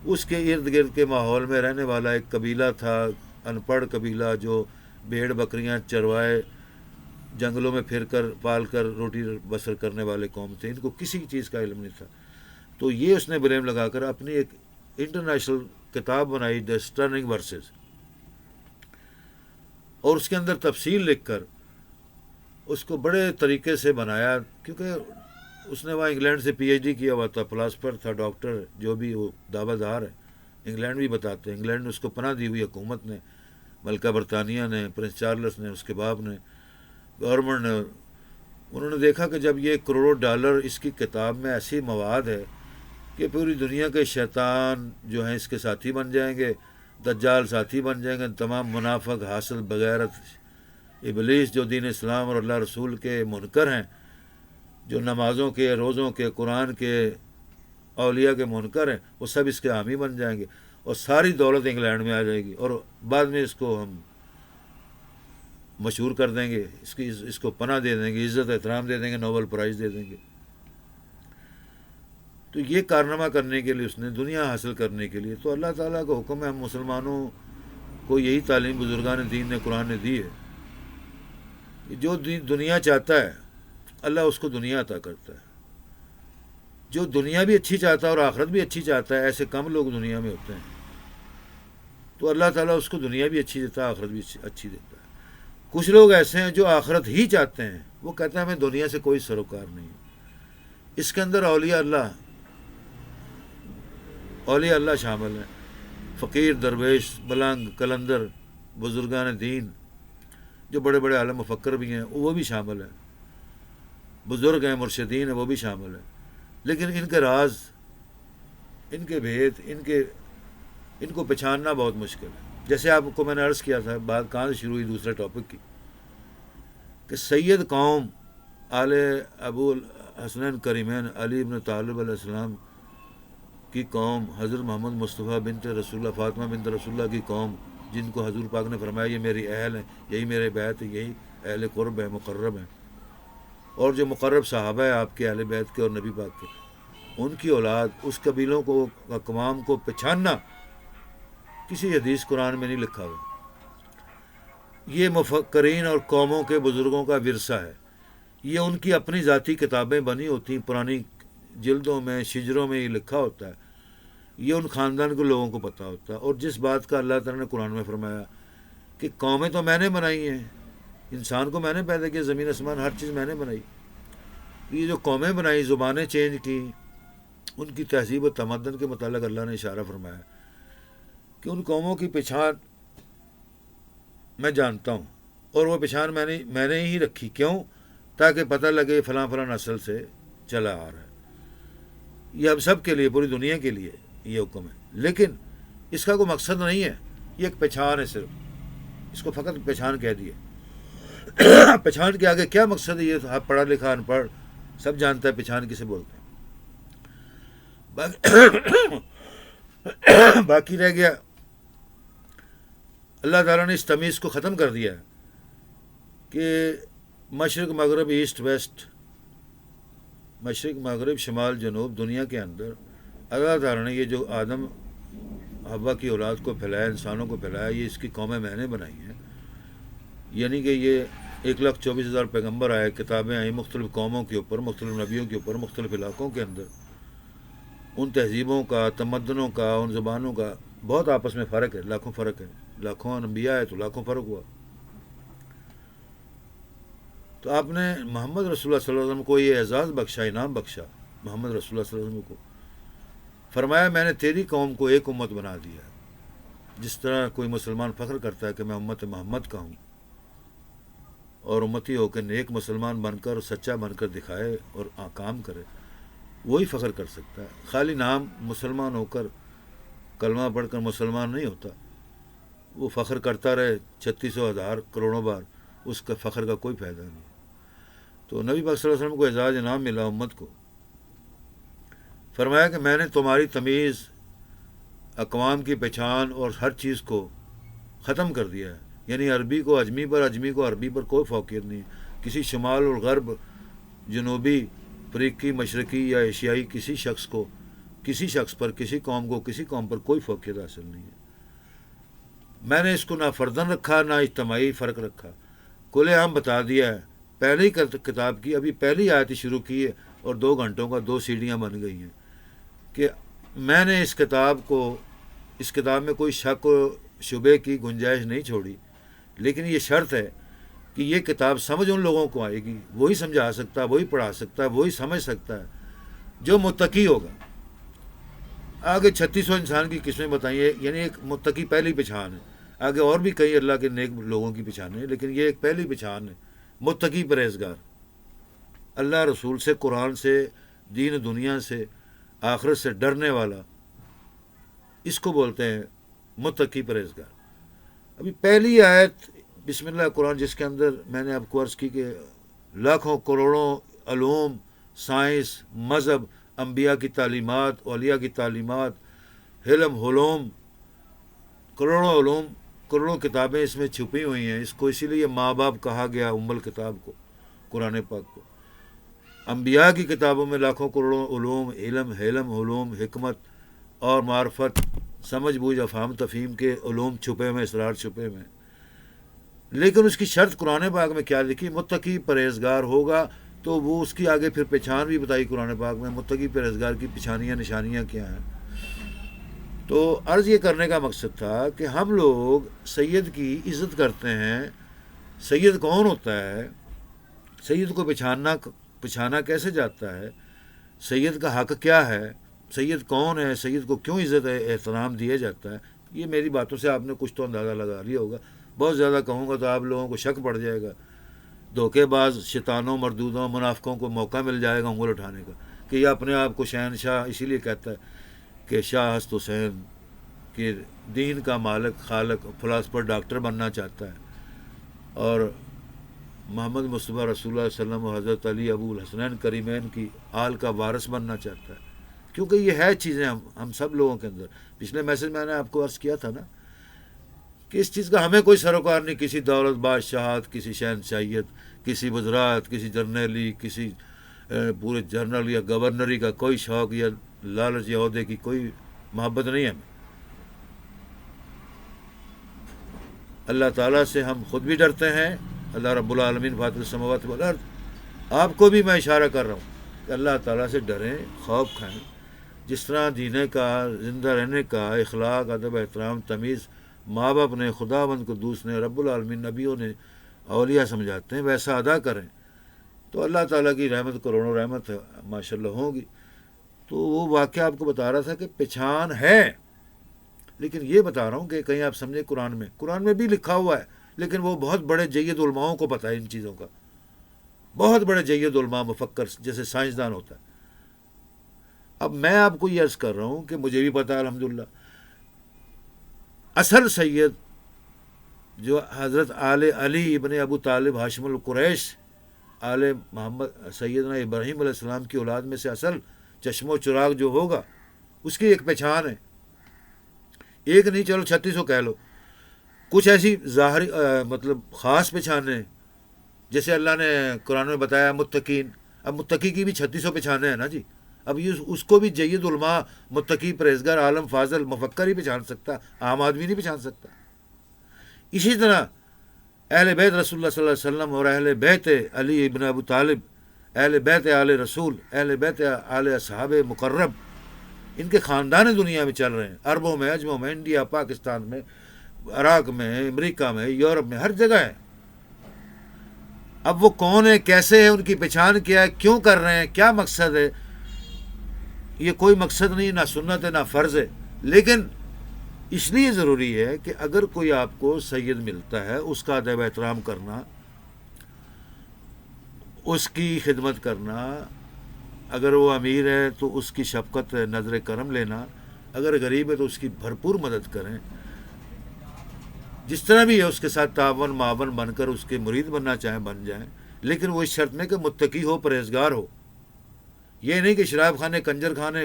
اس کے ارد گرد کے ماحول میں رہنے والا ایک قبیلہ تھا، ان پڑھ قبیلہ، جو بھیڑ بکریاں چروائے جنگلوں میں پھر کر پال کر روٹی بسر کرنے والے قوم تھے. ان کو کسی چیز کا علم نہیں تھا. تو یہ اس نے بلیم لگا کر اپنی ایک انٹرنیشنل کتاب بنائی، دی اسٹرننگ ورسز، اور اس کے اندر تفصیل لکھ کر اس کو بڑے طریقے سے بنایا. کیونکہ اس نے وہاں انگلینڈ سے PhD کیا ہوا تھا، فلاسفر تھا، ڈاکٹر، جو بھی وہ دعویٰ دار ہے. انگلینڈ بھی بتاتے ہیں، انگلینڈ نے اس کو پناہ دی ہوئی، حکومت نے، ملکہ برطانیہ نے، پرنس چارلس نے، اس کے باپ نے، گورنمنٹ نے. انہوں نے دیکھا کہ جب یہ $1 اس کی کتاب میں ایسی مواد ہے کہ پوری دنیا کے شیطان جو ہیں اس کے ساتھی بن جائیں گے، دجال ساتھی بن جائیں گے، تمام منافق، حاسد، بغیرت، ابلیس جو دین اسلام اور اللہ رسول کے منکر ہیں، جو نمازوں کے، روزوں کے، قرآن کے، اولیاء کے منکر ہیں، وہ سب اس کے حامی بن جائیں گے، اور ساری دولت انگلینڈ میں آ جائے گی، اور بعد میں اس کو ہم مشہور کر دیں گے، اس کو پناہ دے دیں گے، عزت احترام دے دیں گے، نوبل پرائز دے دیں گے. تو یہ کارنامہ کرنے کے لیے، اس نے دنیا حاصل کرنے کے لیے، تو اللہ تعالیٰ کا حکم ہے، ہم مسلمانوں کو یہی تعلیم بزرگان دین نے، قرآن نے دی ہے کہ جو دنیا چاہتا ہے اللہ اس کو دنیا عطا کرتا ہے. جو دنیا بھی اچھی چاہتا ہے اور آخرت بھی اچھی چاہتا ہے، ایسے کم لوگ دنیا میں ہوتے ہیں، تو اللہ تعالیٰ اس کو دنیا بھی اچھی دیتا ہے، آخرت بھی اچھی دیتا ہے. کچھ لوگ ایسے ہیں جو آخرت ہی چاہتے ہیں، وہ کہتے ہیں ہمیں دنیا سے کوئی سروکار نہیں. اس کے اندر اولیاء اللہ شامل ہیں، فقیر، درویش، ملنگ، کلندر، بزرگان دین، جو بڑے بڑے عالم مفکر بھی ہیں وہ بھی شامل ہیں، بزرگ ہیں، مرشدین ہیں، وہ بھی شامل ہیں. لیکن ان کے راز، ان کے بھید، ان کو پہچاننا بہت مشکل ہے. جیسے آپ کو میں نے عرض کیا تھا، بات کہاں سے شروع ہوئی دوسرے ٹاپک کی، کہ سید قوم آل ابو الحسنین کریمین علی بن طالب علیہ السلام کی قوم، حضرت محمد مصطفیٰ بنت رسول اللہ، فاطمہ بنت رسول اللہ کی قوم، جن کو حضور پاک نے فرمایا یہ میری اہل ہیں، یہی میرے بیت ہیں، یہی اہل قرب ہیں، مقرب ہیں، اور جو مقرب صحابہ ہیں آپ کے اہل بیت کے اور نبی پاک کے، ان کی اولاد، اس قبیلوں کو، اقوام کو پہچاننا کسی حدیث قرآن میں نہیں لکھا ہوا. یہ مفکرین اور قوموں کے بزرگوں کا ورثہ ہے. یہ ان کی اپنی ذاتی کتابیں بنی ہوتی، پرانی جلدوں میں، شجروں میں یہ لکھا ہوتا ہے. یہ ان خاندان کے لوگوں کو پتہ ہوتا ہے. اور جس بات کا اللہ تعالیٰ نے قرآن میں فرمایا کہ قومیں تو میں نے بنائی ہیں، انسان کو میں نے پیدا کیا، زمین آسمان ہر چیز میں نے بنائی. یہ جو قومیں بنائی، زبانیں چینج کی، ان کی تہذیب و تمدن کے متعلق اللہ نے اشارہ فرمایا کہ ان قوموں کی پہچان میں جانتا ہوں، اور وہ پہچان میں نے ہی رکھی. کیوں؟ تاکہ پتہ لگے فلاں فلاں نسل سے چلا آ رہا ہے. یہ اب سب کے لیے، پوری دنیا کے لیے یہ حکم ہے. لیکن اس کا کوئی مقصد نہیں ہے، یہ ایک پہچان ہے صرف. اس کو فقط پہچان کہہ دیے. پہچان کے آگے کیا مقصد ہے؟ یہ پڑھا لکھا ان پڑھ سب جانتا ہے پہچان کسے بولتے ہیں. باقی رہ گیا، اللہ تعالیٰ نے اس تمیز کو ختم کر دیا ہے کہ مشرق مغرب، ایسٹ ویسٹ، مشرق مغرب، شمال جنوب، دنیا کے اندر اللہ تعالیٰ نے یہ جو آدم حوا کی اولاد کو پھیلایا، انسانوں کو پھیلایا، یہ اس کی قومیں میں نے بنائی ہیں. یعنی کہ یہ 1,24,000 پیغمبر آئے، کتابیں آئیں مختلف قوموں کے اوپر، مختلف نبیوں کے اوپر، مختلف علاقوں کے اندر. ان تہذیبوں کا، تمدنوں کا، ان زبانوں کا بہت آپس میں فرق ہے، لاکھوں فرق ہے. لاکھوں انبیاء ہے تو لاکھوں فرق ہوا. تو آپ نے محمد رسول اللہ صلی اللہ علیہ وسلم کو یہ اعزاز بخشا، انعام بخشا. محمد رسول اللہ صلی اللہ علیہ وسلم کو فرمایا میں نے تیری قوم کو ایک امت بنا دیا. جس طرح کوئی مسلمان فخر کرتا ہے کہ میں امت محمد کا ہوں، اور امتی ہو کے نیک مسلمان بن کر، سچا بن کر دکھائے اور کام کرے، وہی فخر کر سکتا ہے. خالی نام مسلمان ہو کر، کلمہ پڑھ کر مسلمان نہیں ہوتا. وہ فخر کرتا رہے 3600,000 کروڑوں بار، اس کا فخر کا کوئی فائدہ نہیں. تو نبی پاک صلی اللہ علیہ وسلم کو اعزاز انعام ملا امت کو. فرمایا کہ میں نے تمہاری تمیز، اقوام کی پہچان اور ہر چیز کو ختم کر دیا ہے. یعنی عربی کو اجمی پر، اجمی کو عربی پر کوئی فوقیت نہیں. کسی شمال اور غرب، جنوبی، افریقی، مشرقی یا ایشیائی کسی شخص پر، کسی قوم کو کسی قوم پر کوئی فوقیت حاصل نہیں ہے. میں نے اس کو نہ فردن رکھا، نہ اجتماعی فرق رکھا. کھلے عام بتا دیا ہے. پہلی کتاب کی ابھی پہلی آیت شروع کی ہے اور 2 گھنٹوں کا 2 سیڑھیاں بن گئی ہیں کہ میں نے اس کتاب میں کوئی شک و شبے کی گنجائش نہیں چھوڑی. لیکن یہ شرط ہے کہ یہ کتاب سمجھ ان لوگوں کو آئے گی، وہی سمجھا سکتا ہے، وہی پڑھا سکتا ہے، وہی سمجھ سکتا ہے جو متقی ہوگا. آگے 3600 انسان کی قسمیں بتائیے، یعنی ایک متقی پہلی پہچان ہے. آگے اور بھی کئی اللہ کے نیک لوگوں کی پہچانیں ہیں، لیکن یہ ایک پہلی پہچان ہے. متقی پرہیزگار، اللہ رسول سے، قرآن سے، دین دنیا سے، آخرت سے ڈرنے والا، اس کو بولتے ہیں متقی پرہیزگار. ابھی پہلی آیت بسم اللہ قرآن، جس کے اندر میں نے آپ کو عرض کی کہ لاکھوں کروڑوں علوم، سائنس، مذہب، انبیاء کی تعلیمات، اولیاء کی تعلیمات، علوم، کروڑوں علوم، کروڑوں کتابیں اس میں چھپی ہوئی ہیں. اس کو اسی لیے ماں باپ کہا گیا ام الکتاب کو، قرآن پاک کو. انبیاء کی کتابوں میں لاکھوں کروڑوں علوم، علوم، حکمت اور معرفت، سمجھ بوجھ، افہام تفہیم کے علوم چھپے ہوئے، اسرار چھپے ہوئے. لیکن اس کی شرط قرآن پاک میں کیا لکھی؟ متقی پرہیزگار ہوگا. تو وہ اس کی آگے پھر پہچان بھی بتائی قرآن پاک میں، متقی پرہیزگار کی پہچانیاں، نشانیاں کیا ہیں. تو عرض یہ کرنے کا مقصد تھا کہ ہم لوگ سید کی عزت کرتے ہیں. سید کون ہوتا ہے؟ سید کو پہچانا کیسے جاتا ہے؟ سید کا حق کیا ہے، سید کون ہے، سید کو کیوں عزت احترام دیا جاتا ہے، یہ میری باتوں سے آپ نے کچھ تو اندازہ لگا لیا ہوگا. بہت زیادہ کہوں گا تو آپ لوگوں کو شک پڑ جائے گا. دھوکے باز شیطانوں، مردودوں، منافقوں کو موقع مل جائے گا انگل اٹھانے کا کہ یہ اپنے آپ کو شہنشاہ اسی لیے کہتا ہے کہ شاہ ہست حسین، کہ دین کا مالک، خالق، فلاسفر، ڈاکٹر بننا چاہتا ہے، اور محمد مصطفیٰ رسول اللہ صلی اللہ علیہ وسلم اور حضرت علی ابو الحسنین کریمین کی آل کا وارث بننا چاہتا ہے. کیونکہ یہ ہے چیزیں ہم سب لوگوں کے اندر. پچھلے میسج میں نے آپ کو عرض کیا تھا نا کہ اس چیز کا ہمیں کوئی سروکار نہیں، کسی دولت، بادشاہت، کسی شہنشاہیت، کسی وزارت، کسی جرنیلی، کسی پورے جنرل یا گورنری کا کوئی شوق یا لالچ یا عہدے کی کوئی محبت نہیں ہے ہمیں. اللہ تعالیٰ سے ہم خود بھی ڈرتے ہیں. اللہ رب العالمین فاطر السماوات والارض، آپ کو بھی میں اشارہ کر رہا ہوں کہ اللہ تعالیٰ سے ڈریں، خوف کھائیں. جس طرح جینے کا، زندہ رہنے کا اخلاق، ادب، احترام، تمیز ماں باپ نے، خدا بند قدوس نے، رب العالمین، نبیوں نے، اولیاء سمجھاتے ہیں، ویسا ادا کریں تو اللہ تعالیٰ کی رحمت، کروڑوں رحمت ماشاء اللہ ہوگی. تو وہ واقعہ آپ کو بتا رہا تھا کہ پہچان ہے، لیکن یہ بتا رہا ہوں کہ کہیں آپ سمجھیں قرآن میں بھی لکھا ہوا ہے، لیکن وہ بہت بڑے جید علماؤں کو پتہ ہے ان چیزوں کا. بہت بڑے جید علماء، مفکر، جیسے سائنسدان ہوتا ہے. اب میں آپ کو یہ عرض کر رہا ہوں کہ مجھے بھی پتہ ہے الحمدللہ. اصل سید جو حضرت آل علی ابن ابو طالب ہاشم القریش، آل محمد سیدنا ابراہیم علیہ السلام کی اولاد میں سے اصل چشم و چراغ جو ہوگا، اس کی ایک پہچان ہے. ایک نہیں، چلو 3600 کہہ لو. کچھ ایسی ظاہری مطلب خاص پہچانیں، جیسے اللہ نے قرآن میں بتایا متقین. اب متقی کی بھی 3600 پہچانیں ہیں نا جی. اب یہ اس کو بھی جید علماء، متقی، پرہیزگار، عالم، فاضل، مفکر ہی پہچان سکتا، عام آدمی نہیں پہچان سکتا. اسی طرح اہل بیت رسول اللہ صلی اللہ علیہ وسلم اور اہل بیت علی ابن ابو طالب، اہل بیت آل رسول، اہل بیت آل اصحاب مقرب، ان کے خاندان دنیا میں چل رہے ہیں. عربوں میں، عجموں میں، انڈیا، پاکستان میں، عراق میں، امریکہ میں، یورپ میں، ہر جگہ ہے. اب وہ کون ہے، کیسے ہے، ان کی پہچان کیا ہے، کیوں کر رہے ہیں، کیا مقصد ہے، یہ کوئی مقصد نہیں، نہ سنت ہے، نہ فرض ہے. لیکن اس لیے ضروری ہے کہ اگر کوئی آپ کو سید ملتا ہے، اس کا ادب احترام کرنا، اس کی خدمت کرنا، اگر وہ امیر ہے تو اس کی شفقت، نظر کرم لینا، اگر غریب ہے تو اس کی بھرپور مدد کریں. جس طرح بھی ہے اس کے ساتھ تعاون معاون بن کر اس کے مرید بننا چاہیں بن جائیں، لیکن وہ اس شرط میں کہ متقی ہو، پرہیزگار ہو. یہ نہیں کہ شراب خانے، کنجر خانے،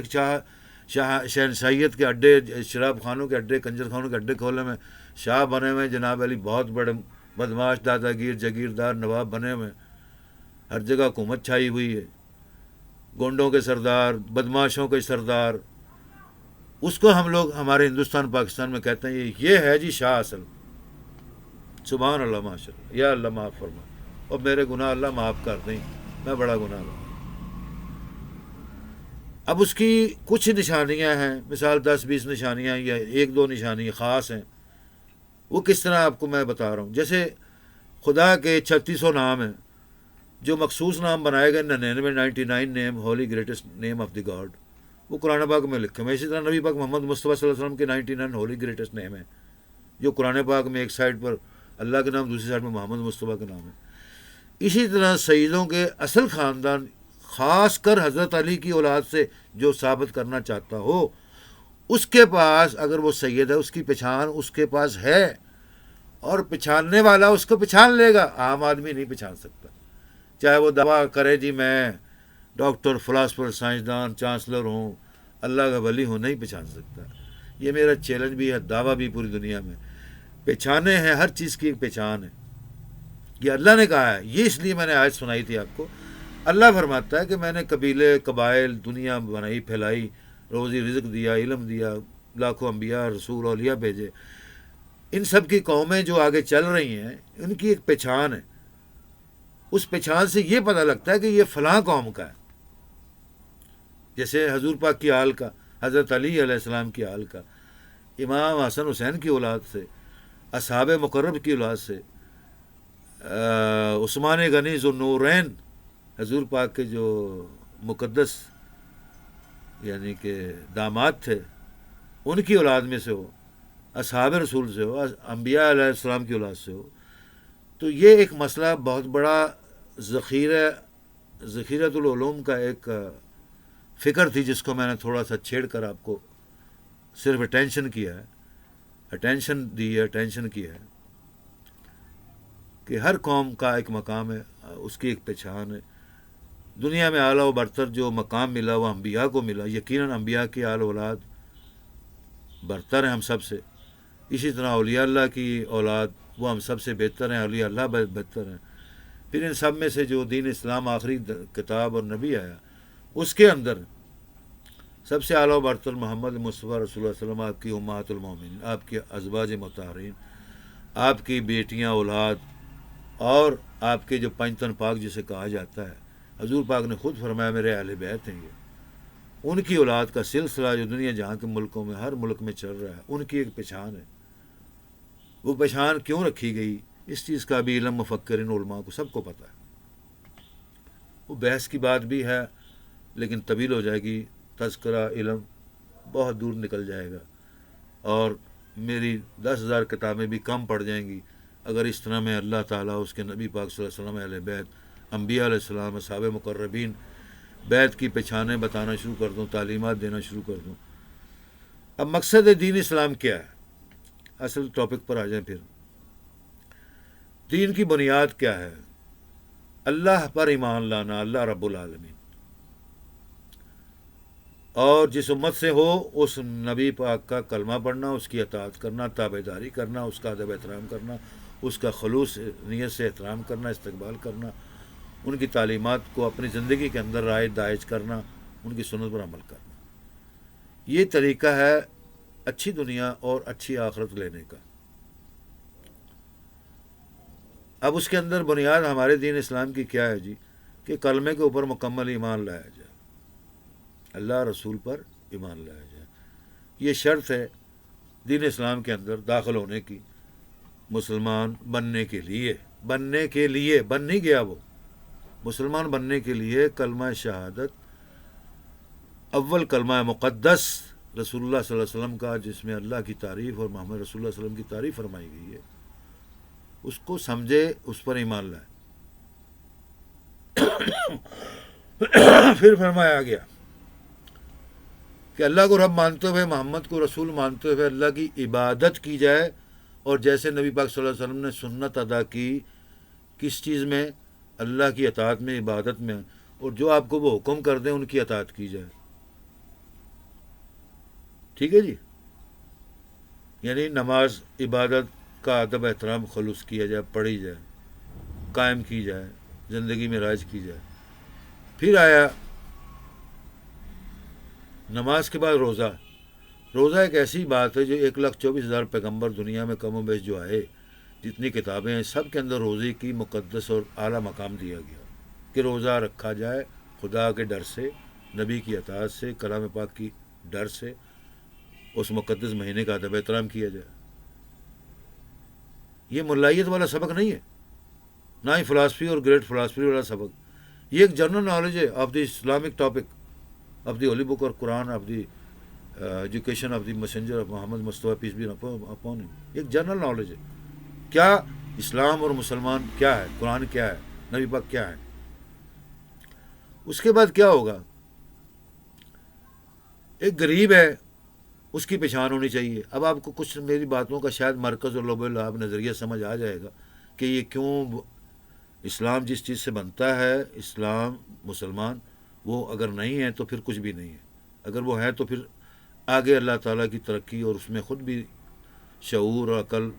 شہنشاہیت کے اڈے، شراب خانوں کے اڈے، کنجر خانوں کے اڈے کھولے میں شاہ بنے ہوئے جناب علی، بہت بڑے بدماش، دادا گیر، جگیردار، نواب بنے ہوئے. ہر جگہ حکومت چھائی ہوئی ہے، گونڈوں کے سردار، بدماشوں کے سردار. اس کو ہم لوگ ہمارے ہندوستان پاکستان میں کہتے ہیں یہ ہے جی شاہ اصل. سبحان اللہ، ماشاء اللہ، یا اللہ معاف فرما، اور میرے گناہ اللہ معاف کر دیں، میں بڑا گناہ گار. اب اس کی کچھ نشانیاں ہیں، مثال 10-20 نشانیاں یا 1-2 نشانیاں خاص ہیں. وہ کس طرح آپ کو میں بتا رہا ہوں. جیسے خدا کے 3600 نام ہیں، جو مخصوص نام بنائے گئے 99 name, holy greatest name of the God, وہ قرآن پاک میں لکھے ہوئے. اسی طرح نبی پاک محمد مصطفیٰ صلی اللہ علیہ وسلم کے 99 ہولی گریٹسٹ نیم ہیں، جو قرآن پاک میں ایک سائڈ پر اللہ کے نام، دوسری سائڈ میں محمد مصطفیٰ کے نام ہے. اسی طرح سیدوں کے اصل خاندان، خاص کر حضرت علی کی اولاد سے جو ثابت کرنا چاہتا ہو، اس کے پاس اگر وہ سید ہے، اس کی پہچان اس کے پاس ہے، اور پہچاننے والا اس کو پہچان لے گا. عام آدمی نہیں پہچان سکتا، چاہے وہ دعویٰ کرے جی میں ڈاکٹر، فلاسفر، سائنسدان، چانسلر ہوں، اللہ کا ولی ہوں، نہیں پہچان سکتا. یہ میرا چیلنج بھی ہے، دعویٰ بھی پوری دنیا میں. پہچانے ہیں، ہر چیز کی ایک پہچان ہے. یہ اللہ نے کہا ہے. یہ اس لیے میں نے آیت سنائی تھی آپ کو. اللہ فرماتا ہے کہ میں نے قبیلے، قبائل، دنیا بنائی، پھیلائی، روزی رزق دیا، علم دیا، لاکھوں انبیاء، رسول، اولیاء بھیجے. ان سب کی قومیں جو آگے چل رہی ہیں، ان کی ایک پہچان ہے. اس پہچان سے یہ پتہ لگتا ہے کہ یہ فلاں قوم کا ہے. جیسے حضور پاک کی آل کا، حضرت علی علیہ السلام کی آل کا، امام حسن حسین کی اولاد سے، اصحاب مقرب کی اولاد سے، عثمان غنی ذو النورین، حضور پاک کے جو مقدس یعنی کہ داماد تھے، ان کی اولاد میں سے ہو، اصحاب رسول سے ہو، انبیاء علیہ السلام کی اولاد سے ہو، تو یہ ایک مسئلہ بہت بڑا ذخیرۃ العلوم کا ایک فکر تھی، جس کو میں نے تھوڑا سا چھیڑ کر آپ کو صرف اٹینشن کیا ہے، اٹینشن دی ہے، اٹینشن کیا ہے کہ ہر قوم کا ایک مقام ہے، اس کی ایک پہچان ہے. دنیا میں اعلیٰ و برتر جو مقام ملا وہ انبیاء کو ملا. یقیناً انبیاء کی آل اولاد برتر ہیں ہم سب سے. اسی طرح اولیاء اللہ کی اولاد وہ ہم سب سے بہتر ہیں، اولیاء اللہ بہتر ہیں. پھر ان سب میں سے جو دین اسلام آخری کتاب اور نبی آیا، اس کے اندر سب سے اعلیٰ و برتر محمد مصطفیٰ رسول اللہ علیہ وسلم، آپ کی امہات المومنین، آپ کے ازواج مطہرین، آپ کی بیٹیاں، اولاد، اور آپ کے جو پنجتن پاک جسے کہا جاتا ہے. حضور پاک نے خود فرمایا میرے اہل بیت ہیں یہ. ان کی اولاد کا سلسلہ جو دنیا جہاں کے ملکوں میں ہر ملک میں چل رہا ہے، ان کی ایک پہچان ہے. وہ پہچان کیوں رکھی گئی، اس چیز کا بھی علم مفکرین علماء کو سب کو پتہ ہے. وہ بحث کی بات بھی ہے لیکن طویل ہو جائے گی، تذکرہ علم بہت دور نکل جائے گا، اور میری 10,000 کتابیں بھی کم پڑ جائیں گی اگر اس طرح میں اللہ تعالیٰ، اس کے نبی پاک صلی اللہ علیہ وسلم، اہل بیت، انبیاء علیہ السلام، اصحاب مقربین، بیت کی پہچانیں بتانا شروع کر دوں، تعلیمات دینا شروع کر دوں. اب مقصد دین اسلام کیا ہے؟ اصل ٹاپک پر آ جائیں. پھر دین کی بنیاد کیا ہے؟ اللہ پر ایمان لانا، اللہ رب العالمین، اور جس امت سے ہو اس نبی پاک کا کلمہ پڑھنا، اس کی اطاعت کرنا، تابعداری کرنا، اس کا ادب احترام کرنا، اس کا خلوص نیت سے احترام کرنا، استقبال کرنا، ان کی تعلیمات کو اپنی زندگی کے اندر رائج دائج کرنا، ان کی سنت پر عمل کرنا. یہ طریقہ ہے اچھی دنیا اور اچھی آخرت لینے کا. اب اس کے اندر بنیاد ہمارے دین اسلام کی کیا ہے جی؟ کہ کلمے کے اوپر مکمل ایمان لایا جائے، اللہ رسول پر ایمان لایا جائے. یہ شرط ہے دین اسلام کے اندر داخل ہونے کی، مسلمان بننے کے لیے. بن نہیں گیا وہ. مسلمان بننے کے لیے کلمہ شہادت، اول کلمہ مقدس رسول اللہ صلی اللہ علیہ وسلم کا، جس میں اللہ کی تعریف اور محمد رسول اللہ صلی اللہ علیہ وسلم کی تعریف فرمائی گئی ہے، اس کو سمجھے، اس پر ایمان لائے. پھر فرمایا گیا کہ اللہ کو رب مانتے ہوئے، محمد کو رسول مانتے ہوئے اللہ کی عبادت کی جائے. اور جیسے نبی پاک صلی اللہ علیہ وسلم نے سنت ادا کی، کس چیز میں؟ اللہ کی اطاعت میں، عبادت میں. اور جو آپ کو وہ حکم کر دیں ان کی اطاعت کی جائے. ٹھیک ہے جی؟ یعنی نماز، عبادت کا ادب احترام خلوص کیا جائے، پڑھی جائے، قائم کی جائے، زندگی میں رائج کی جائے. پھر آیا نماز کے بعد روزہ. روزہ ایک ایسی بات ہے جو 1,24,000 پیغمبر دنیا میں کم و بیش جو آئے، جتنی کتابیں ہیں، سب کے اندر روزے کی مقدس اور اعلیٰ مقام دیا گیا کہ روزہ رکھا جائے خدا کے ڈر سے، نبی کی اطاعت سے، کلام پاک کی ڈر سے، اس مقدس مہینے کا ادب احترام کیا جائے. یہ ملائیت والا سبق نہیں ہے، نہ ہی فلاسفی اور گریٹ فلاسفی والا سبق. یہ ایک جنرل نالج ہے of the Islamic topic, of the holy book اور Quran, of the education of the messenger of Muhammad Mustafa peace be upon him. ایک جنرل نالج ہے. کیا اسلام اور مسلمان کیا ہے، قرآن کیا ہے، نبی پاک کیا ہے. اس کے بعد کیا ہوگا؟ ایک غریب ہے، اس کی پہچان ہونی چاہیے. اب آپ کو کچھ میری باتوں کا شاید مرکز اور لب لعاب نظریہ سمجھ آ جائے گا کہ یہ کیوں اسلام جس چیز سے بنتا ہے، اسلام مسلمان، وہ اگر نہیں ہے تو پھر کچھ بھی نہیں ہے. اگر وہ ہے تو پھر آگے اللہ تعالیٰ کی ترقی اور اس میں خود بھی شعور، عقل،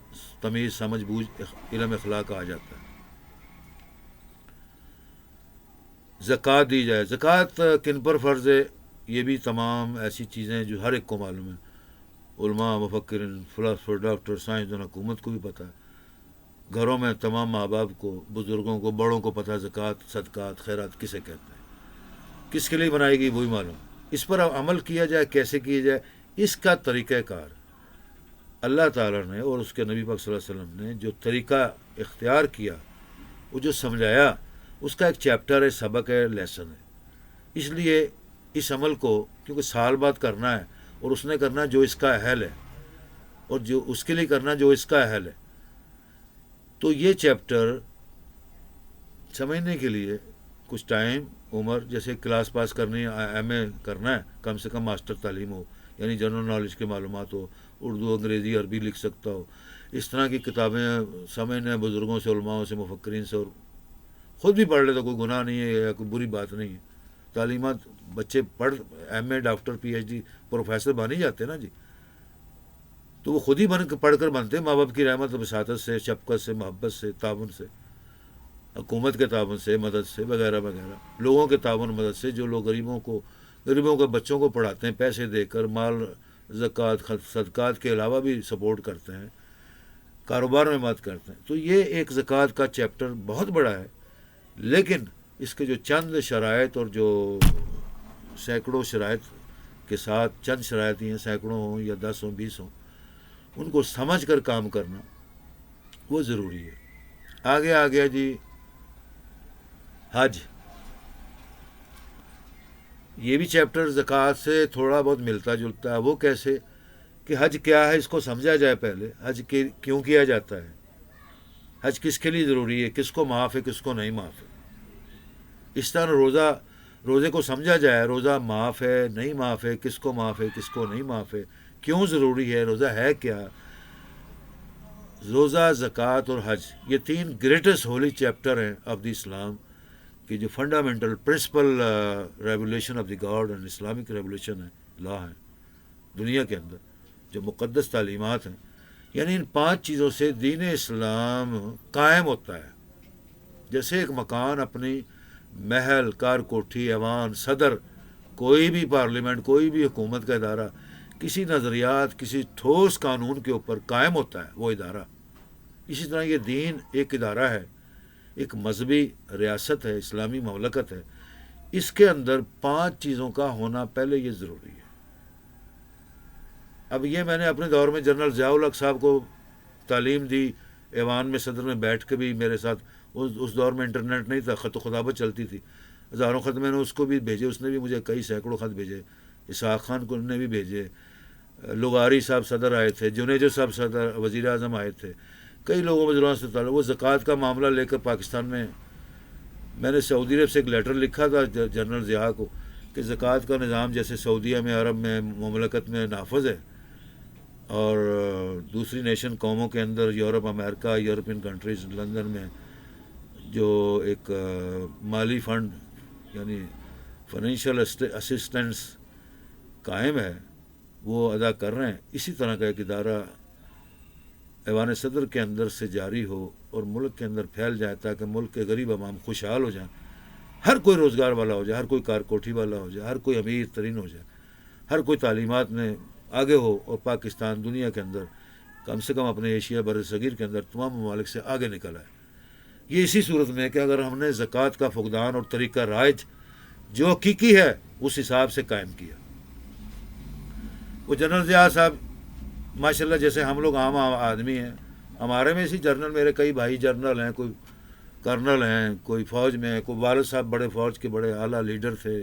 تمیز، سمجھ بوجھ، علم، اخلاق آ جاتا ہے. زکوٰۃ دی جائے. زکوٰۃ کن پر فرض ہے؟ یہ بھی تمام ایسی چیزیں جو ہر ایک کو معلوم ہے، علماء، مفکرین، فلاسفر، ڈاکٹر، سائنسدان، حکومت کو بھی پتہ ہے. گھروں میں تمام ماں باپ کو، بزرگوں کو، بڑوں کو پتہ ہے زکوٰۃ، صدقات، خیرات کسے کہتے ہیں، کس کے لیے بنائی گئی وہی معلوم. اس پر عمل کیا جائے، کیسے کیا جائے، اس کا طریقہ کار اللہ تعالیٰ نے اور اس کے نبی پاک صلی اللہ علیہ وسلم نے جو طریقہ اختیار کیا، وہ جو سمجھایا، اس کا ایک چیپٹر ہے، سبق ہے، لیسن ہے. اس لیے اس عمل کو کیونکہ سال بعد کرنا ہے، اور اس نے کرنا جو اس کا اہل ہے، اور جو اس کے لیے کرنا جو اس کا اہل ہے. تو یہ چیپٹر سمجھنے کے لیے کچھ ٹائم، عمر، جیسے کلاس پاس کرنی ہے، ایم اے کرنا ہے، کم سے کم ماسٹر تعلیم ہو، یعنی جنرل نالج کے معلومات ہو، اردو انگریزی عربی لکھ سکتا ہو، اس طرح کی کتابیں سمجھنا ہے بزرگوں سے، علماء سے، مفکرین سے، اور خود بھی پڑھ لے تو کوئی گناہ نہیں ہے یا کوئی بری بات نہیں ہے. تعلیمات بچے پڑھ M A, doctor, P H D, professor بن ہی جاتے ہیں نا جی. تو وہ خود ہی پڑھ کر بنتے ہیں، ماں باپ کی رحمت، وساطت سے، شفقت سے، محبت سے، تعاون سے، حکومت کے تعاون سے، مدد سے، وغیرہ وغیرہ، لوگوں کے تعاون مدد سے. جو لوگ غریبوں کے بچوں کو پڑھاتے ہیں، پیسے دے کر، مال، زکوٰۃ، صدقات کے علاوہ بھی سپورٹ کرتے ہیں، کاروبار میں مدد کرتے ہیں. تو یہ ایک زکوٰۃ کا چیپٹر بہت بڑا ہے، لیکن اس کے جو چند شرائط، اور جو سینکڑوں شرائط کے ساتھ، چند شرائط ہیں، سینکڑوں ہوں یا 10 ہوں، 20 ہوں، ان کو سمجھ کر کام کرنا وہ ضروری ہے. آگے آ گیا جی حج. یہ بھی چیپٹر زکوٰۃ سے تھوڑا بہت ملتا جلتا ہے. وہ کیسے کہ حج کیا ہے اس کو سمجھا جائے پہلے. حج کیوں کیا جاتا ہے، حج کس کے لیے ضروری ہے، کس کو معاف ہے، کس کو نہیں معاف ہے. اس طرح روزے کو سمجھا جائے، روزہ معاف ہے، نہیں معاف ہے، کس کو معاف ہے، کس کو نہیں معاف ہے، کیوں ضروری ہے، روزہ ہے کیا. روزہ، زکوٰۃ اور حج، یہ 3 گریٹسٹ ہولی چیپٹر ہیں آف دی اسلام، کہ جو fundamental principle revolution of the God and Islamic revolution ہے، لا ہے دنیا کے اندر، جو مقدس تعلیمات ہیں. یعنی ان 5 چیزوں سے دین اسلام قائم ہوتا ہے. جیسے ایک مکان اپنی محل، کار کوٹھی، ایوان، صدر، کوئی بھی پارلیمنٹ، کوئی بھی حکومت کا ادارہ کسی نظریات، کسی ٹھوس قانون کے اوپر قائم ہوتا ہے وہ ادارہ، اسی طرح یہ دین ایک ادارہ ہے، ایک مذہبی ریاست ہے، اسلامی مملکت ہے. اس کے اندر 5 چیزوں کا ہونا پہلے یہ ضروری ہے. اب یہ میں نے اپنے دور میں جنرل ضیاء الحق صاحب کو تعلیم دی، ایوان میں صدر میں بیٹھ کے بھی میرے ساتھ. اس دور میں انٹرنیٹ نہیں تھا، خط و خطابت چلتی تھی، ہزاروں خط میں نے اس کو بھی بھیجے، اس نے بھی مجھے کئی سینکڑوں خط بھیجے. اسحاق خان کو نے بھی بھیجے. لغاری صاحب صدر آئے تھے، جنیجو صاحب صدر وزیر اعظم آئے تھے، کئی لوگوں بزرگوں سے تعلق. وہ زکوٰۃ کا معاملہ لے کر پاکستان میں نے سعودی عرب سے ایک لیٹر لکھا تھا جنرل ضیاء کو کہ زکوٰۃ کا نظام جیسے سعودیہ میں، عرب میں، مملکت میں نافذ ہے، اور دوسری نیشن قوموں کے اندر، یورپ، امریکہ، یورپین کنٹریز، لندن میں جو ایک مالی فنڈ یعنی فائنینشیل اسسٹنس قائم ہے، وہ ادا کر رہے ہیں. اسی طرح کا ایک ادارہ ایوان صدر کے اندر سے جاری ہو اور ملک کے اندر پھیل جائے، تاکہ ملک کے غریب عوام خوشحال ہو جائیں، ہر کوئی روزگار والا ہو جائے، ہر کوئی کار کوٹھی والا ہو جائے، ہر کوئی امیر ترین ہو جائے، ہر کوئی تعلیمات میں آگے ہو، اور پاکستان دنیا کے اندر کم سے کم اپنے ایشیا بر صغیر کے اندر تمام ممالک سے آگے نکل آئے. یہ اسی صورت میں ہے کہ اگر ہم نے زکوٰۃ کا فقدان اور طریقہ رائج جو حقیقی ہے اس حساب سے قائم کیا. وہ جنرل ضیاء صاحب ماشاءاللہ، جیسے ہم لوگ عام آدمی ہیں، ہمارے میں اسی جنرل، میرے کئی بھائی جنرل ہیں، کوئی کرنل ہیں، کوئی فوج میں ہے، کوئی والد صاحب بڑے فوج کے بڑے اعلیٰ لیڈر تھے،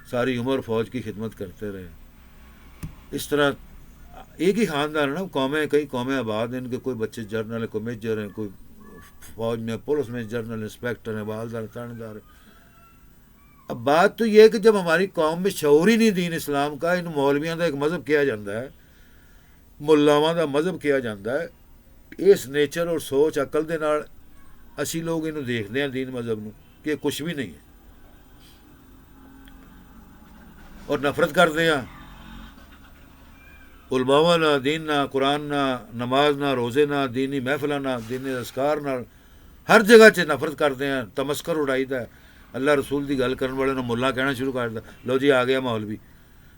ساری عمر فوج کی خدمت کرتے رہے. اس طرح ایک ہی خاندان ہے نا، قومیں، کئی قومیں آباد ہیں، ان کے کوئی بچے جنرل ہیں، کوئی میجر ہیں، کوئی فوج میں، پولیس میں جنرل، انسپیکٹر ہیں، بہالدار، تھانے دار ہیں. اب بات تو یہ ہے کہ جب ہماری قوم میں شعور ہی نہیں دین اسلام کا، ان مولویاں کا ایک مذہب کیا جاتا ہے، ملاواں کا مذہب کیا جاتا ہے، اس نیچر اور سوچ عقل دے نال اسی لوگ انہوں دیکھتے ہیں دین مذہب نو کہ کچھ بھی نہیں ہے، اور نفرت کرتے ہیں. علماء نہ، دین نہ، قرآن نہ، نماز نہ، روزے نہ، دینی محفل نہ، دینی اذکار نہ، ہر جگہ سے نفرت کرتے ہیں، تمسکر اڑائی دا. اللہ رسول دی گل کرن والے نو ملا کہنا شروع کر دیا. لو جی آ گیا مولوی،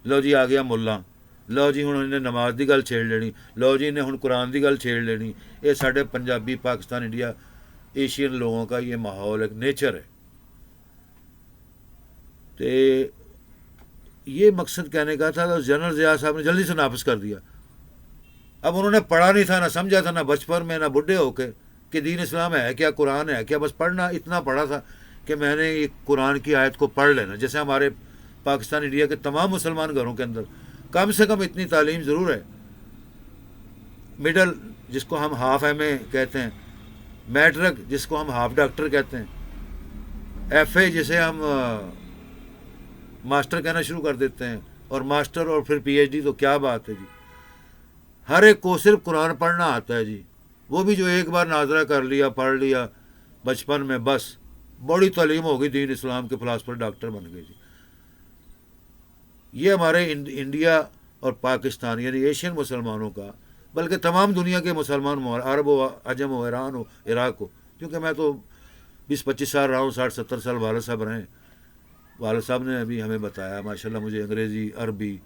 لو جی آ گیا ملا، لو جی ہن انہیں نماز دی گل چھیڑ لینی، لو جی انہیں ہن قرآن دی گل چھیڑ لینی. یہ سارے پنجابی، پاکستان، انڈیا، ایشین لوگوں کا یہ ماحول ایک نیچر ہے. تو یہ مقصد کہنے کا تھا. تو جنرل ضیاء صاحب نے جلدی سے نافذ کر دیا. اب انہوں نے پڑھا نہیں تھا، نہ سمجھا تھا، نہ بچپن میں، نہ بڈھے ہو کے، کہ دین اسلام ہے کیا، قرآن ہے کیا. بس پڑھنا اتنا پڑھا تھا کہ میں نے ایک قرآن کی آیت کو پڑھ لینا. جیسے ہمارے پاکستان انڈیا کے تمام مسلمان گھروں کے اندر کم سے کم اتنی تعلیم ضرور ہے. مڈل جس کو ہم ہاف ایم اے کہتے ہیں، میٹرک جس کو ہم ہاف ڈاکٹر کہتے ہیں، ایف اے جسے ہم ماسٹر کہنا شروع کر دیتے ہیں، اور ماسٹر اور پھر پی ایچ ڈی، تو کیا بات ہے جی. ہر ایک کو صرف قرآن پڑھنا آتا ہے جی، وہ بھی جو ایک بار ناظرہ کر لیا، پڑھ لیا بچپن میں، بس بڑی تعلیم ہو گئی، دین اسلام کے فلاسفر ڈاکٹر بن گئے جی. یہ ہمارے انڈیا اور پاکستان یعنی ایشین مسلمانوں کا، بلکہ تمام دنیا کے مسلمان، عرب ہو، عجم ہو، ایران ہو، عراق ہو، کیونکہ میں تو 20-25 سال رہا ہوں، 60-70 سال والد صاحب رہے ہیں. والد صاحب نے ابھی ہمیں بتایا ماشاءاللہ، مجھے انگریزی، عربی،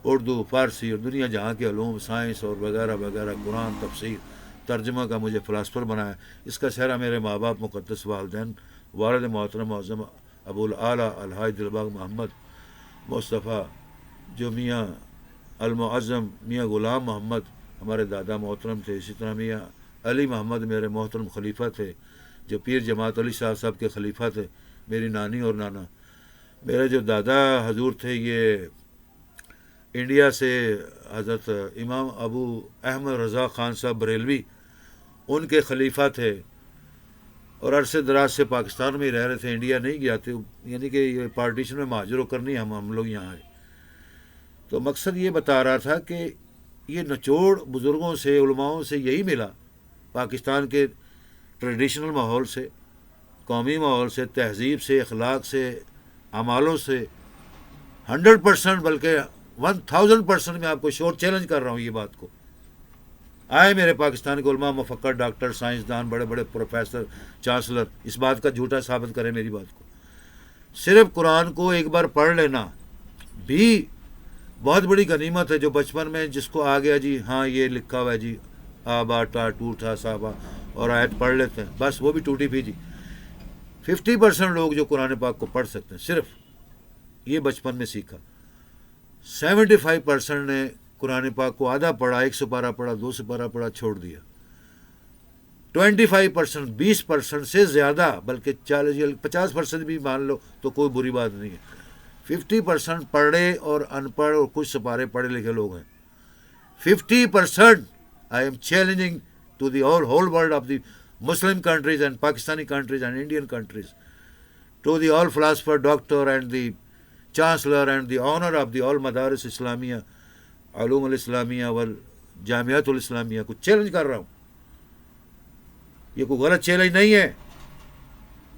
اردو، فارسی اور دنیا جہاں کے علوم، سائنس اور وغیرہ وغیرہ، قرآن، تفسیر، ترجمہ کا مجھے فلاسفر بنایا. اس کا سہرا میرے ماں باپ مقدس والدین، والد محترم معظم ابو الاعلیٰ الحاج دلباغ محمد مصطفیٰ، جو میاں المعظم میاں غلام محمد ہمارے دادا محترم تھے. اسی طرح میاں علی محمد میرے محترم خلیفہ تھے، جو پیر جماعت علی شاہ صاحب کے خلیفہ تھے، میری نانی اور نانا. میرے جو دادا حضور تھے، یہ انڈیا سے حضرت امام ابو احمد رضا خان صاحب بریلوی، ان کے خلیفہ تھے، اور عرصے دراز سے پاکستان میں ہی رہ رہے تھے، انڈیا نہیں گیا تھے، یعنی کہ یہ پارٹیشن میں مہاجر و کرنی ہم لوگ یہاں آئے. تو مقصد یہ بتا رہا تھا کہ یہ نچوڑ بزرگوں سے، علماؤں سے یہی ملا، پاکستان کے ٹریڈیشنل ماحول سے، قومی ماحول سے، تہذیب سے، اخلاق سے، اعمالوں سے. 100% بلکہ 1000% میں آپ کو شور چیلنج کر رہا ہوں یہ بات کو. آئے میرے پاکستان کے علماء، مفکر، ڈاکٹر، سائنسدان، بڑے بڑے پروفیسر، چانسلر، اس بات کا جھوٹا ثابت کریں میری بات کو. صرف قرآن کو ایک بار پڑھ لینا بھی بہت بڑی غنیمت ہے. جو بچپن میں جس کو آ گیا جی، ہاں یہ لکھا ہوا ہے جی، آبا ٹا ٹوٹا صابا، اور آیت پڑھ لیتے ہیں، بس وہ بھی ٹوٹی پھیٹی. 50% لوگ جو قرآن پاک کو پڑھ سکتے ہیں، صرف یہ بچپن میں سیکھا. 75% نے قرآن پاک کو آدھا پڑھا، 1 سپارہ پڑھا، 2 سپارہ پڑھا، چھوڑ دیا. 25%، 20% سے زیادہ، بلکہ 50% بھی مان لو تو کوئی بری بات نہیں ہے. 50% پڑھے اور ان پڑھ اور کچھ سپارے پڑھے لکھے لوگ ہیں. 50%. I am challenging to the whole world of the Muslim countries and Pakistani countries and Indian countries, to the all philosopher, doctor and the chancellor and the owner of the all madaris Islamiyah, علوم الاسلامیہ والجامعات الاسلامیہ کو challenge کر رہا ہوں. یہ کوئی غلط challenge نہیں ہے.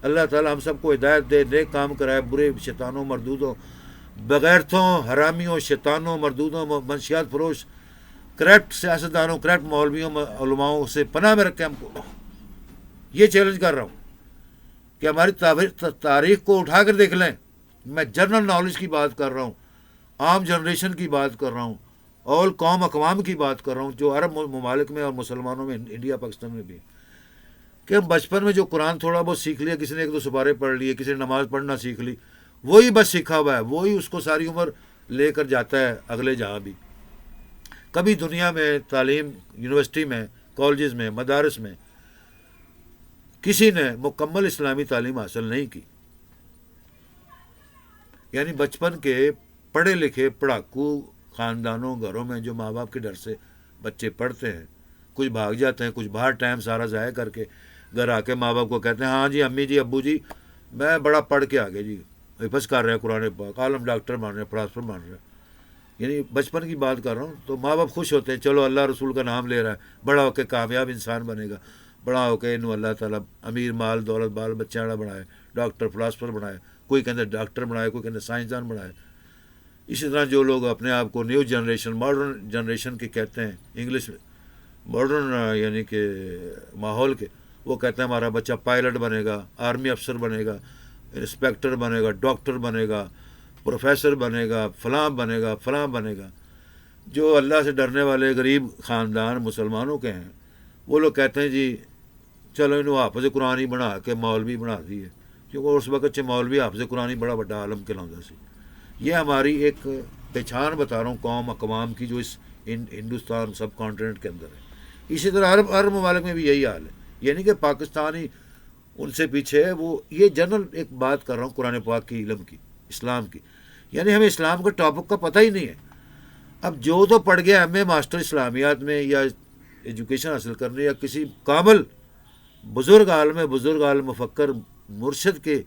اللہ تعالی ہم سب کو ہدایت دے، نیک کام کرائے، برے شیطانوں، مردودوں، بغیرتوں، حرامیوں، شیطانوں، مردودوں، منشیات فروش، کرپٹ سیاستدانوں، کرپٹ مولویوں، علماؤں سے پناہ میں رکھے. ہم کو یہ چیلنج کر رہا ہوں کہ ہماری تاریخ کو اٹھا کر دیکھ لیں. میں جنرل نالج کی بات کر رہا ہوں، عام جنریشن کی بات کر رہا ہوں، اور قوم اقوام کی بات کر رہا ہوں جو عرب ممالک میں اور مسلمانوں میں، انڈیا پاکستان میں بھی، کہ ہم بچپن میں جو قرآن تھوڑا بہت سیکھ لیا، کسی نے 1-2 سپارے پڑھ لیے، کسی نے نماز پڑھنا سیکھ لی، وہی بس سیکھا ہوا ہے، وہی اس کو ساری عمر لے کر جاتا ہے اگلے جہاں بھی. کبھی دنیا میں تعلیم، یونیورسٹی میں، کالجز میں، مدارس میں کسی نے مکمل اسلامی تعلیم حاصل نہیں کی. یعنی بچپن کے پڑھے لکھے پڑھاکو خاندانوں، گھروں میں جو ماں باپ کے ڈر سے بچے پڑھتے ہیں، کچھ بھاگ جاتے ہیں، کچھ باہر ٹائم سارا ضائع کر کے گھر آ کے ماں باپ کو کہتے ہیں ہاں جی امی جی ابو جی میں بڑا پڑھ کے آ گیا جی، حفظ کر رہے ہیں قرآن پاک، عالم ڈاکٹر بن رہے ہیں، فلاسفر بن رہے ہیں. یعنی بچپن کی بات کر رہا ہوں. تو ماں باپ خوش ہوتے ہیں، چلو اللہ رسول کا نام لے رہا ہے، بڑا ہو کے کامیاب انسان بنے گا، بڑا ہو کے انہوں اللہ تعالیٰ امیر مال دولت بال بچہ بنائے، ڈاکٹر فلاسفر بنائے، کوئی کہتے ڈاکٹر بنائے، کوئی کہتے سائنسدان بنائے. اسی طرح جو لوگ اپنے آپ کو نیو جنریشن، ماڈرن جنریشن کے کہتے ہیں، انگلش ماڈرن یعنی کہ ماحول کے، وہ کہتے ہیں ہمارا بچہ پائلٹ بنے گا، آرمی افسر بنے گا، انسپیکٹر بنے گا، ڈاکٹر بنے گا، پروفیسر بنے گا، فلاں بنے گا، فلاں بنے گا. جو اللہ سے ڈرنے والے غریب خاندان مسلمانوں کے ہیں، وہ لوگ کہتے ہیں جی چلو انہوں حافظ قرآن ہی بنا کے مولوی بنا دیے، کیونکہ اس وقت مولوی حافظ قرآن ہی بڑا بڑا عالم کہلاتا سی. یہ ہماری ایک پہچان بتا رہا ہوں قوم اقوام کی، جو اس ہندوستان سب کانٹیننٹ کے اندر ہے. اسی طرح عرب ممالک میں بھی یہی حال ہے. یعنی کہ پاکستانی ان سے پیچھے ہے. وہ یہ جنرل ایک بات کر رہا ہوں قرآن پاک کی علم کی. اسلام کی، یعنی ہمیں اسلام کے ٹاپک کا پتہ ہی نہیں ہے. اب جو تو پڑھ گیا ایم اے ماسٹر اسلامیات میں یا ایجوکیشن حاصل کرنے یا کسی کامل بزرگ عالم مفکر مرشد کے،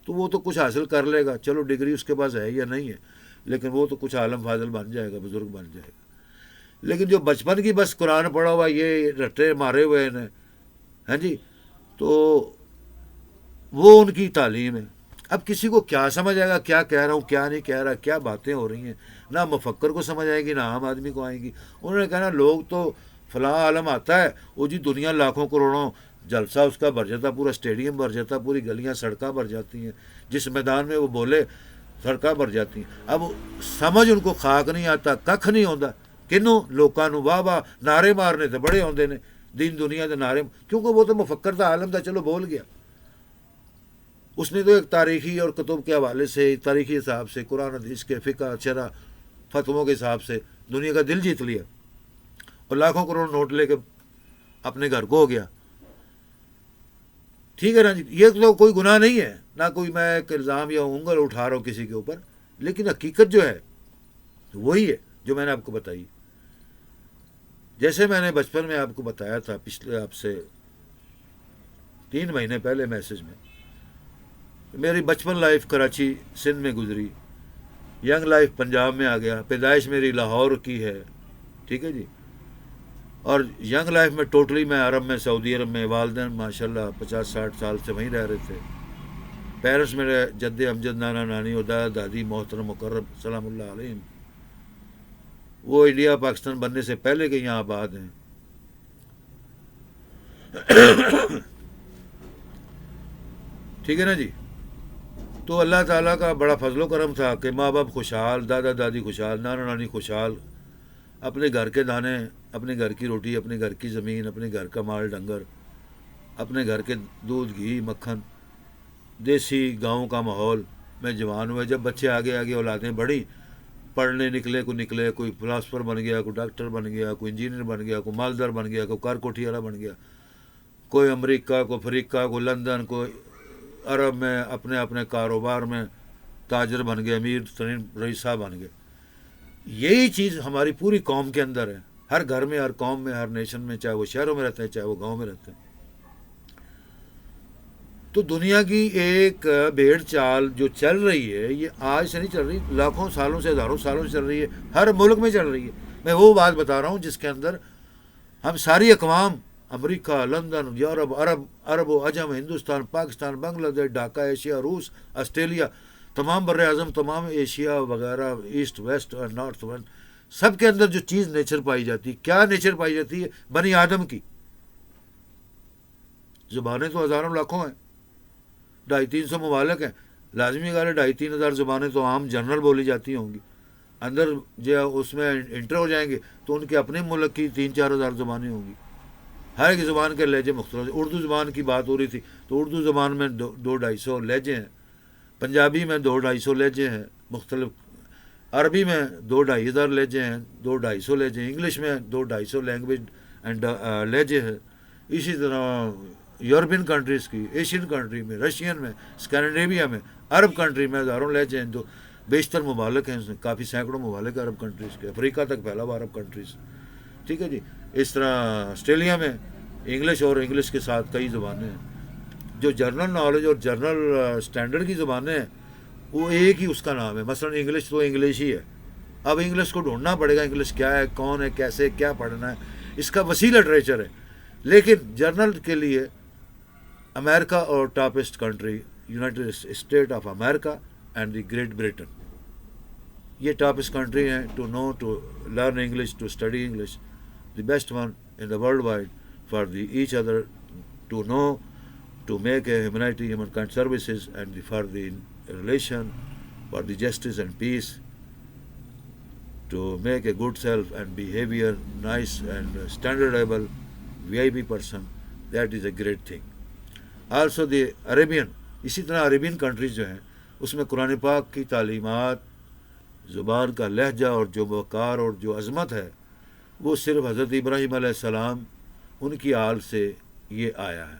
تو وہ تو کچھ حاصل کر لے گا، چلو ڈگری اس کے پاس ہے یا نہیں ہے، لیکن وہ تو کچھ عالم فاضل بن جائے گا، بزرگ بن جائے گا. لیکن جو بچپن کی بس قرآن پڑھا ہوا یہ رٹے مارے ہوئے ہیں، ہاں جی، تو وہ ان کی تعلیم ہے. اب کسی کو کیا سمجھ آئے گا کیا کہہ رہا ہوں کیا نہیں کہہ رہا، کیا باتیں ہو رہی ہیں، نہ مفکر کو سمجھ آئے گی نہ عام آدمی کو آئیں گی. انہوں نے کہنا لوگ تو فلاں عالم آتا ہے، وہ جی دنیا لاکھوں کروڑوں جلسہ اس کا بھر جاتا، پورا اسٹیڈیم بھر جاتا، پوری گلیاں سڑکیں بھر جاتی ہیں، جس میدان میں وہ بولے سڑکیں بھر جاتی ہیں. اب سمجھ ان کو خاک نہیں آتا، ککھ نہیں ہوتا. کنوں لوکاں نوں واہ واہ نعرے مارنے تو بڑے ہوندے نے، دین دنیا کے نعرے، کیونکہ وہ تو مفکر تھا، عالم تھا، چلو بول گیا. اس نے تو ایک تاریخی اور کتب کے حوالے سے، تاریخی حساب سے، قرآن حدیث کے فقہ شرع فتووں کے حساب سے دنیا کا دل جیت لیا اور لاکھوں کروڑ نوٹ لے کے اپنے گھر کو ہو گیا. ٹھیک ہے نا جی، یہ تو کوئی گناہ نہیں ہے، نہ کوئی میں ایک الزام یا انگل اٹھا رہا ہوں کسی کے اوپر، لیکن حقیقت جو ہے وہی ہے جو میں نے آپ کو بتائی. جیسے میں نے بچپن میں آپ کو بتایا تھا پچھلے آپ سے 3 مہینے پہلے میسج میں، میری بچپن لائف کراچی سندھ میں گزری، ینگ لائف پنجاب میں آ گیا، پیدائش میری لاہور کی ہے، ٹھیک ہے جی، اور ینگ لائف میں ٹوٹلی میں عرب میں، سعودی عرب میں، والدین ماشاءاللہ 50-60 سال سے وہیں رہ رہے تھے. پیرنٹس میرے جد امجد نانا نانی اور دادا دادی محترم مکرم سلام اللہ علیہم، وہ انڈیا پاکستان بننے سے پہلے کے یہاں آباد ہیں. ٹھیک ہے نا جی. تو اللہ تعالیٰ کا بڑا فضل و کرم تھا کہ ماں باپ خوشحال، دادا دادی خوشحال، نانا نانی خوشحال، اپنے گھر کے دانے، اپنے گھر کی روٹی، اپنے گھر کی زمین، اپنے گھر کا مال ڈنگر، اپنے گھر کے دودھ گھی مکھن، دیسی گاؤں کا ماحول میں جوان ہوئے. جب بچے آگے آگے اولادیں بڑھی، پڑھنے نکلے، کوئی فلاسفر بن گیا، کوئی ڈاکٹر بن گیا، کوئی انجینئر بن گیا، کوئی مالدار بن گیا، کوئی کار کوٹھی والا بن گیا، کوئی امریکہ، کوئی افریقہ، کوئی لندن، کوئی عرب میں اپنے اپنے کاروبار میں تاجر بن گئے، امیر ترین رئیس صاحب بن گئے. یہی چیز ہماری پوری قوم کے اندر ہے، ہر گھر میں، ہر قوم میں، ہر نیشن میں، چاہے وہ شہروں میں رہتے ہیں چاہے وہ گاؤں میں رہتے ہیں. تو دنیا کی ایک بھیڑ چال جو چل رہی ہے، یہ آج سے نہیں چل رہی، لاکھوں سالوں سے، ہزاروں سالوں سے چل رہی ہے، ہر ملک میں چل رہی ہے. میں وہ بات بتا رہا ہوں جس کے اندر ہم ساری اقوام، امریکہ، لندن، یورپ، عرب و عجم، ہندوستان، پاکستان، بنگلہ دیش، ڈھاکہ، ایشیا، روس، آسٹریلیا، تمام بر اعظم، تمام ایشیا وغیرہ، ایسٹ ویسٹ اور نارتھ ویسٹ، سب کے اندر جو چیز نیچر پائی جاتی ہے، کیا نیچر پائی جاتی ہے؟ بنی آدم کی. زبانیں تو ہزاروں لاکھوں ہیں، 250-300 ممالک ہیں، لازمی غیر 2,500-3,000 زبانیں تو عام جنرل بولی جاتی ہوں گی. اندر جو اس میں انٹر ہو جائیں گے تو ان کے اپنے ملک کی 3-4 ہزار زبانیں ہوں گی. ہر ایک زبان کے لہجے مختلف. اردو زبان کی بات ہو رہی تھی تو اردو زبان میں 200-250 لہجے ہیں، پنجابی میں 200-250 لہجے ہیں مختلف، عربی میں 2-2.5 ہزار لہجے ہیں، 200-250 لہجے ہیں، انگلش میں 200-250 لینگویج اینڈ لہجے ہیں. اسی طرح یورپین کنٹریز کی، ایشین کنٹری میں، رشین میں، اسکینڈینیویا میں، عرب کنٹری میں ہزاروں لہجے ہیں، جو بیشتر ممالک ہیں، کافی سینکڑوں ممالک عرب کنٹریز کے، افریقہ تک پھیلا ہوا عرب کنٹریز. ٹھیک ہے جی. اس طرح آسٹریلیا میں انگلش اور انگلش کے ساتھ کئی زبانیں ہیں. جو جرنل نالج اور جرنل اسٹینڈرڈ کی زبانیں ہیں وہ ایک ہی اس کا نام ہے. مثلا انگلش تو انگلش ہی ہے. اب انگلش کو ڈھونڈنا پڑے گا، انگلش کیا ہے، کون ہے، کیسے، کیا پڑھنا ہے، اس کا وسیع لٹریچر ہے. لیکن جرنل کے لیے امریکہ اور topest country United State of America and the great Britain, یہ ٹاپسٹ کنٹری ہیں to know, to learn English, to study English. The best one in the world wide for the each other to know, to make a humanity human kind services and for the relation, for the justice and peace, to make a good self and behaviour nice and standardable VIP person. That is a great thing. Also the Arabian, اسی طرح Arabian countries جو ہیں اس میں قرآن پاک کی تعلیمات، زبان کا لہجہ اور جو وقار اور جو عظمت ہے وہ صرف حضرت ابراہیم علیہ السلام ان کی آل سے یہ آیا ہے.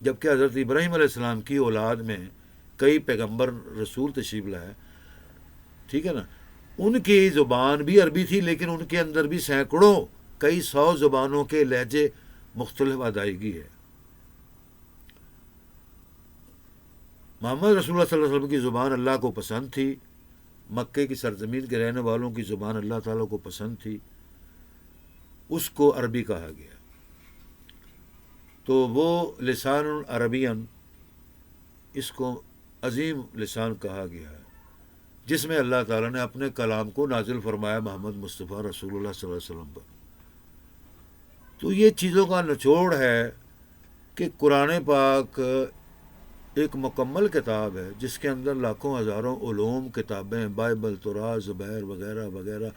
جبکہ حضرت ابراہیم علیہ السلام کی اولاد میں کئی پیغمبر رسول تشریف لائے، ٹھیک ہے نا، ان کی زبان بھی عربی تھی، لیکن ان کے اندر بھی سینکڑوں کئی سو زبانوں کے لہجے مختلف ادائیگی ہے۔ محمد رسول اللہ صلی اللہ علیہ وسلم کی زبان اللہ کو پسند تھی، مکے کی سرزمین کے رہنے والوں کی زبان اللہ تعالیٰ کو پسند تھی، اس کو عربی کہا گیا۔ تو وہ لسان عربین، اس کو عظیم لسان کہا گیا ہے، جس میں اللہ تعالیٰ نے اپنے کلام کو نازل فرمایا محمد مصطفیٰ رسول اللہ صلی اللہ علیہ وسلم پر۔ تو یہ چیزوں کا نچوڑ ہے کہ قرآن پاک ایک مکمل کتاب ہے، جس کے اندر لاکھوں ہزاروں علوم، کتابیں، بائبل، تورات، زبیر وغیرہ وغیرہ،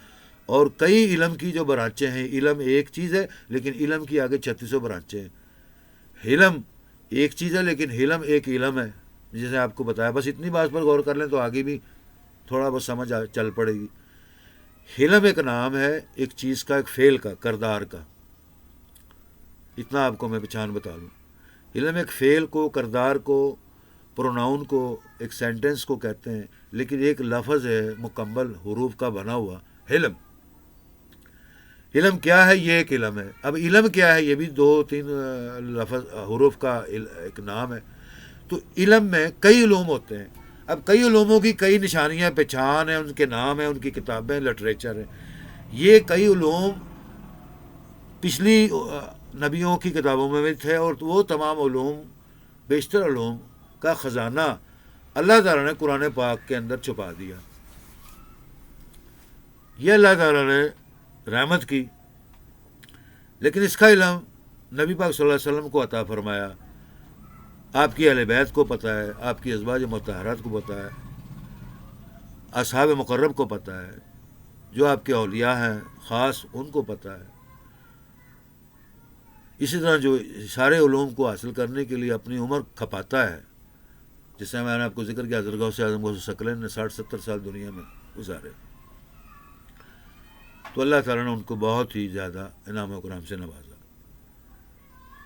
اور کئی علم کی جو برانچیں ہیں۔ علم ایک چیز ہے، لیکن علم کی آگے 3600 برانچیں ہیں۔ علم ایک چیز ہے، لیکن علم ایک علم ہے، جسے آپ کو بتایا۔ بس اتنی بات پر غور کر لیں تو آگے بھی تھوڑا بہت سمجھ چل پڑے گی۔ علم ایک نام ہے ایک چیز کا، ایک فعل کا، کردار کا۔ اتنا آپ کو میں پہچان بتا دوں، علم ایک فعل کو، کردار کو، پروناؤن کو، ایک سینٹنس کو کہتے ہیں، لیکن ایک لفظ ہے مکمل حروف کا بنا ہوا، علم۔ علم کیا ہے؟ یہ ایک علم ہے۔ اب علم کیا ہے؟ یہ بھی 2-3 لفظ حروف کا ایک نام ہے۔ تو علم میں کئی علوم ہوتے ہیں۔ اب کئی علوموں کی کئی نشانیاں، پہچان ہیں، ان کے نام ہیں، ان کی کتابیں، لٹریچر ہیں۔ یہ کئی علوم پچھلی نبیوں کی کتابوں میں بھی تھے، اور وہ تمام علوم، بیشتر علوم کا خزانہ اللہ تعالیٰ نے قرآن پاک کے اندر چھپا دیا۔ یہ اللہ تعالیٰ نے رحمت کی، لیکن اس کا علم نبی پاک صلی اللہ علیہ وسلم کو عطا فرمایا۔ آپ کی اہل بیت کو پتہ ہے، آپ کی ازواج مطہرات کو پتہ ہے، اصحاب مقرب کو پتہ ہے، جو آپ کے اولیاء ہیں خاص ان کو پتہ ہے۔ اسی طرح جو سارے علوم کو حاصل کرنے کے لیے اپنی عمر کھپاتا ہے، جیسے میں نے آپ کو ذکر کیا، حضرت غوث اعظم غوث ثقلین نے 60-70 سال دنیا میں گزارے، تو اللہ تعالیٰ نے ان کو بہت ہی زیادہ انعام و کرام سے نوازا،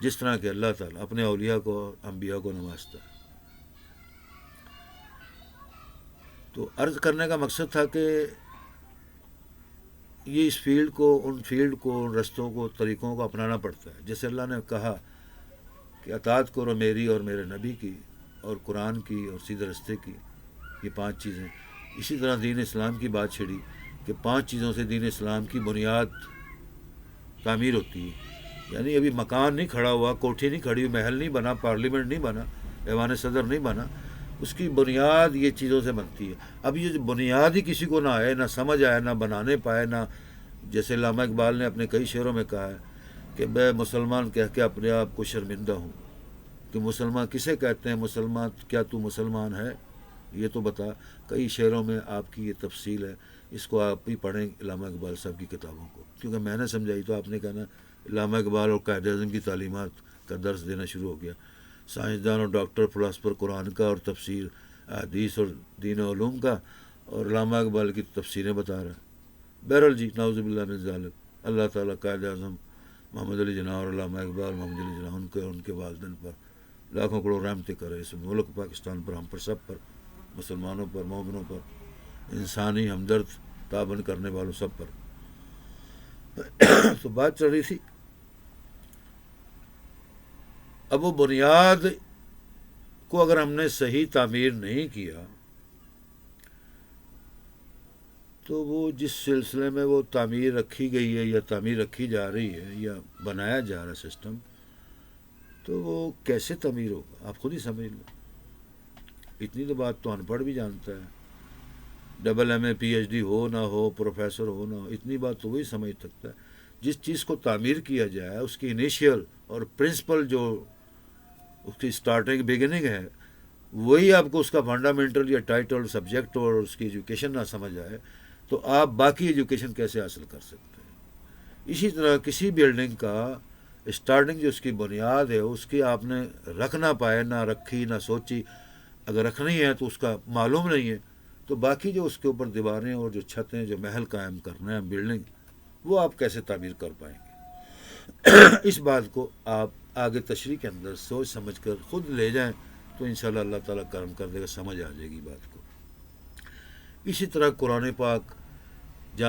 جس طرح کہ اللہ تعالیٰ اپنے اولیاء کو اور انبیاء کو نوازتا ہے۔ تو عرض کرنے کا مقصد تھا کہ یہ اس فیلڈ کو، ان رستوں کو، طریقوں کو اپنانا پڑتا ہے۔ جیسے اللہ نے کہا کہ اطاعت کرو میری اور میرے نبی کی، اور قرآن کی، اور سیدھے رستے کی، یہ 5 چیزیں۔ اسی طرح دین اسلام کی بات چھڑی کہ 5 چیزوں سے دین اسلام کی بنیاد تعمیر ہوتی ہے۔ یعنی ابھی مکان نہیں کھڑا ہوا، کوٹھی نہیں کھڑی ہوئی، محل نہیں بنا، پارلیمنٹ نہیں بنا، ایوان صدر نہیں بنا، اس کی بنیاد یہ چیزوں سے بنتی ہے۔ اب یہ جو بنیاد ہی کسی کو نہ آئے، نہ سمجھ آئے، نہ بنانے پائے، نہ، جیسے علامہ اقبال نے اپنے کئی شعروں میں کہا ہے کہ میں مسلمان کہہ کے اپنے آپ کو شرمندہ ہوں، کہ مسلمان کسے کہتے ہیں، مسلمان کیا تو مسلمان ہے، یہ تو بتا۔ کئی شعروں میں آپ کی یہ تفصیل ہے، اس کو آپ بھی پڑھیں علامہ اقبال صاحب کی کتابوں کو، کیونکہ میں نے سمجھائی تو آپ نے کہنا علامہ اقبال اور قائد اعظم کی تعلیمات کا درس دینا شروع ہو گیا۔ سائنسدان اور ڈاکٹر، فلاسفر قرآن کا اور تفسیر حدیث اور دین و علوم کا، اور علامہ اقبال کی تفسیریں بتا رہا ہے۔ بہرحال جی، نعوذ باللہ من ذالک، اللہ تعالیٰ قائد اعظم محمد علی جناح اور علامہ اقبال محمد علی جناح ان کے والدین پر لاکھوں کروڑ رحمتیں کرے، اس ملک پاکستان پر، ہم پر، سب پر، مسلمانوں پر، مومنوں پر، انسانی ہمدرد تعاون کرنے والوں سب پر۔ تو بات چل رہی تھی، اب وہ بنیاد کو اگر ہم نے صحیح تعمیر نہیں کیا تو وہ جس سلسلے میں وہ تعمیر رکھی گئی ہے، یا تعمیر رکھی جا رہی ہے، یا بنایا جا رہا سسٹم، تو وہ کیسے تعمیر ہوگا؟ آپ خود ہی سمجھ لو۔ اتنی تو بات تو ان پڑھ بھی جانتا ہے، AA PhD ہو نہ ہو، پروفیسر ہو نہ ہو، اتنی بات تو وہی سمجھ سکتا ہے۔ جس چیز کو تعمیر کیا جائے، اس کی انیشیل اور پرنسپل، جو اس کی اسٹارٹنگ بگننگ ہے، وہی آپ کو اس کا فنڈامنٹل یا ٹائٹل، سبجیکٹ اور اس کی ایجوکیشن نہ سمجھ آئے تو آپ باقی ایجوکیشن کیسے حاصل کر سکتے ہیں؟ اسی طرح کسی بلڈنگ کا اسٹارٹنگ، جو اس کی بنیاد ہے، اس کی آپ نے رکھ نہ پائے، نہ رکھی، نہ سوچی، اگر رکھنی ہے تو اس کا معلوم نہیں ہے، تو باقی جو اس کے اوپر دیواریں اور جو چھتیں، جو محل قائم کرنا ہے، بلڈنگ، وہ آپ کیسے تعمیر کر پائیں گے؟ اس بات کو آپ آگے تشریح کے اندر سوچ سمجھ کر خود لے جائیں تو انشاءاللہ اللہ تعالیٰ کرم کر دے گا، سمجھ آ جائے گی بات کو۔ اسی طرح قرآن پاک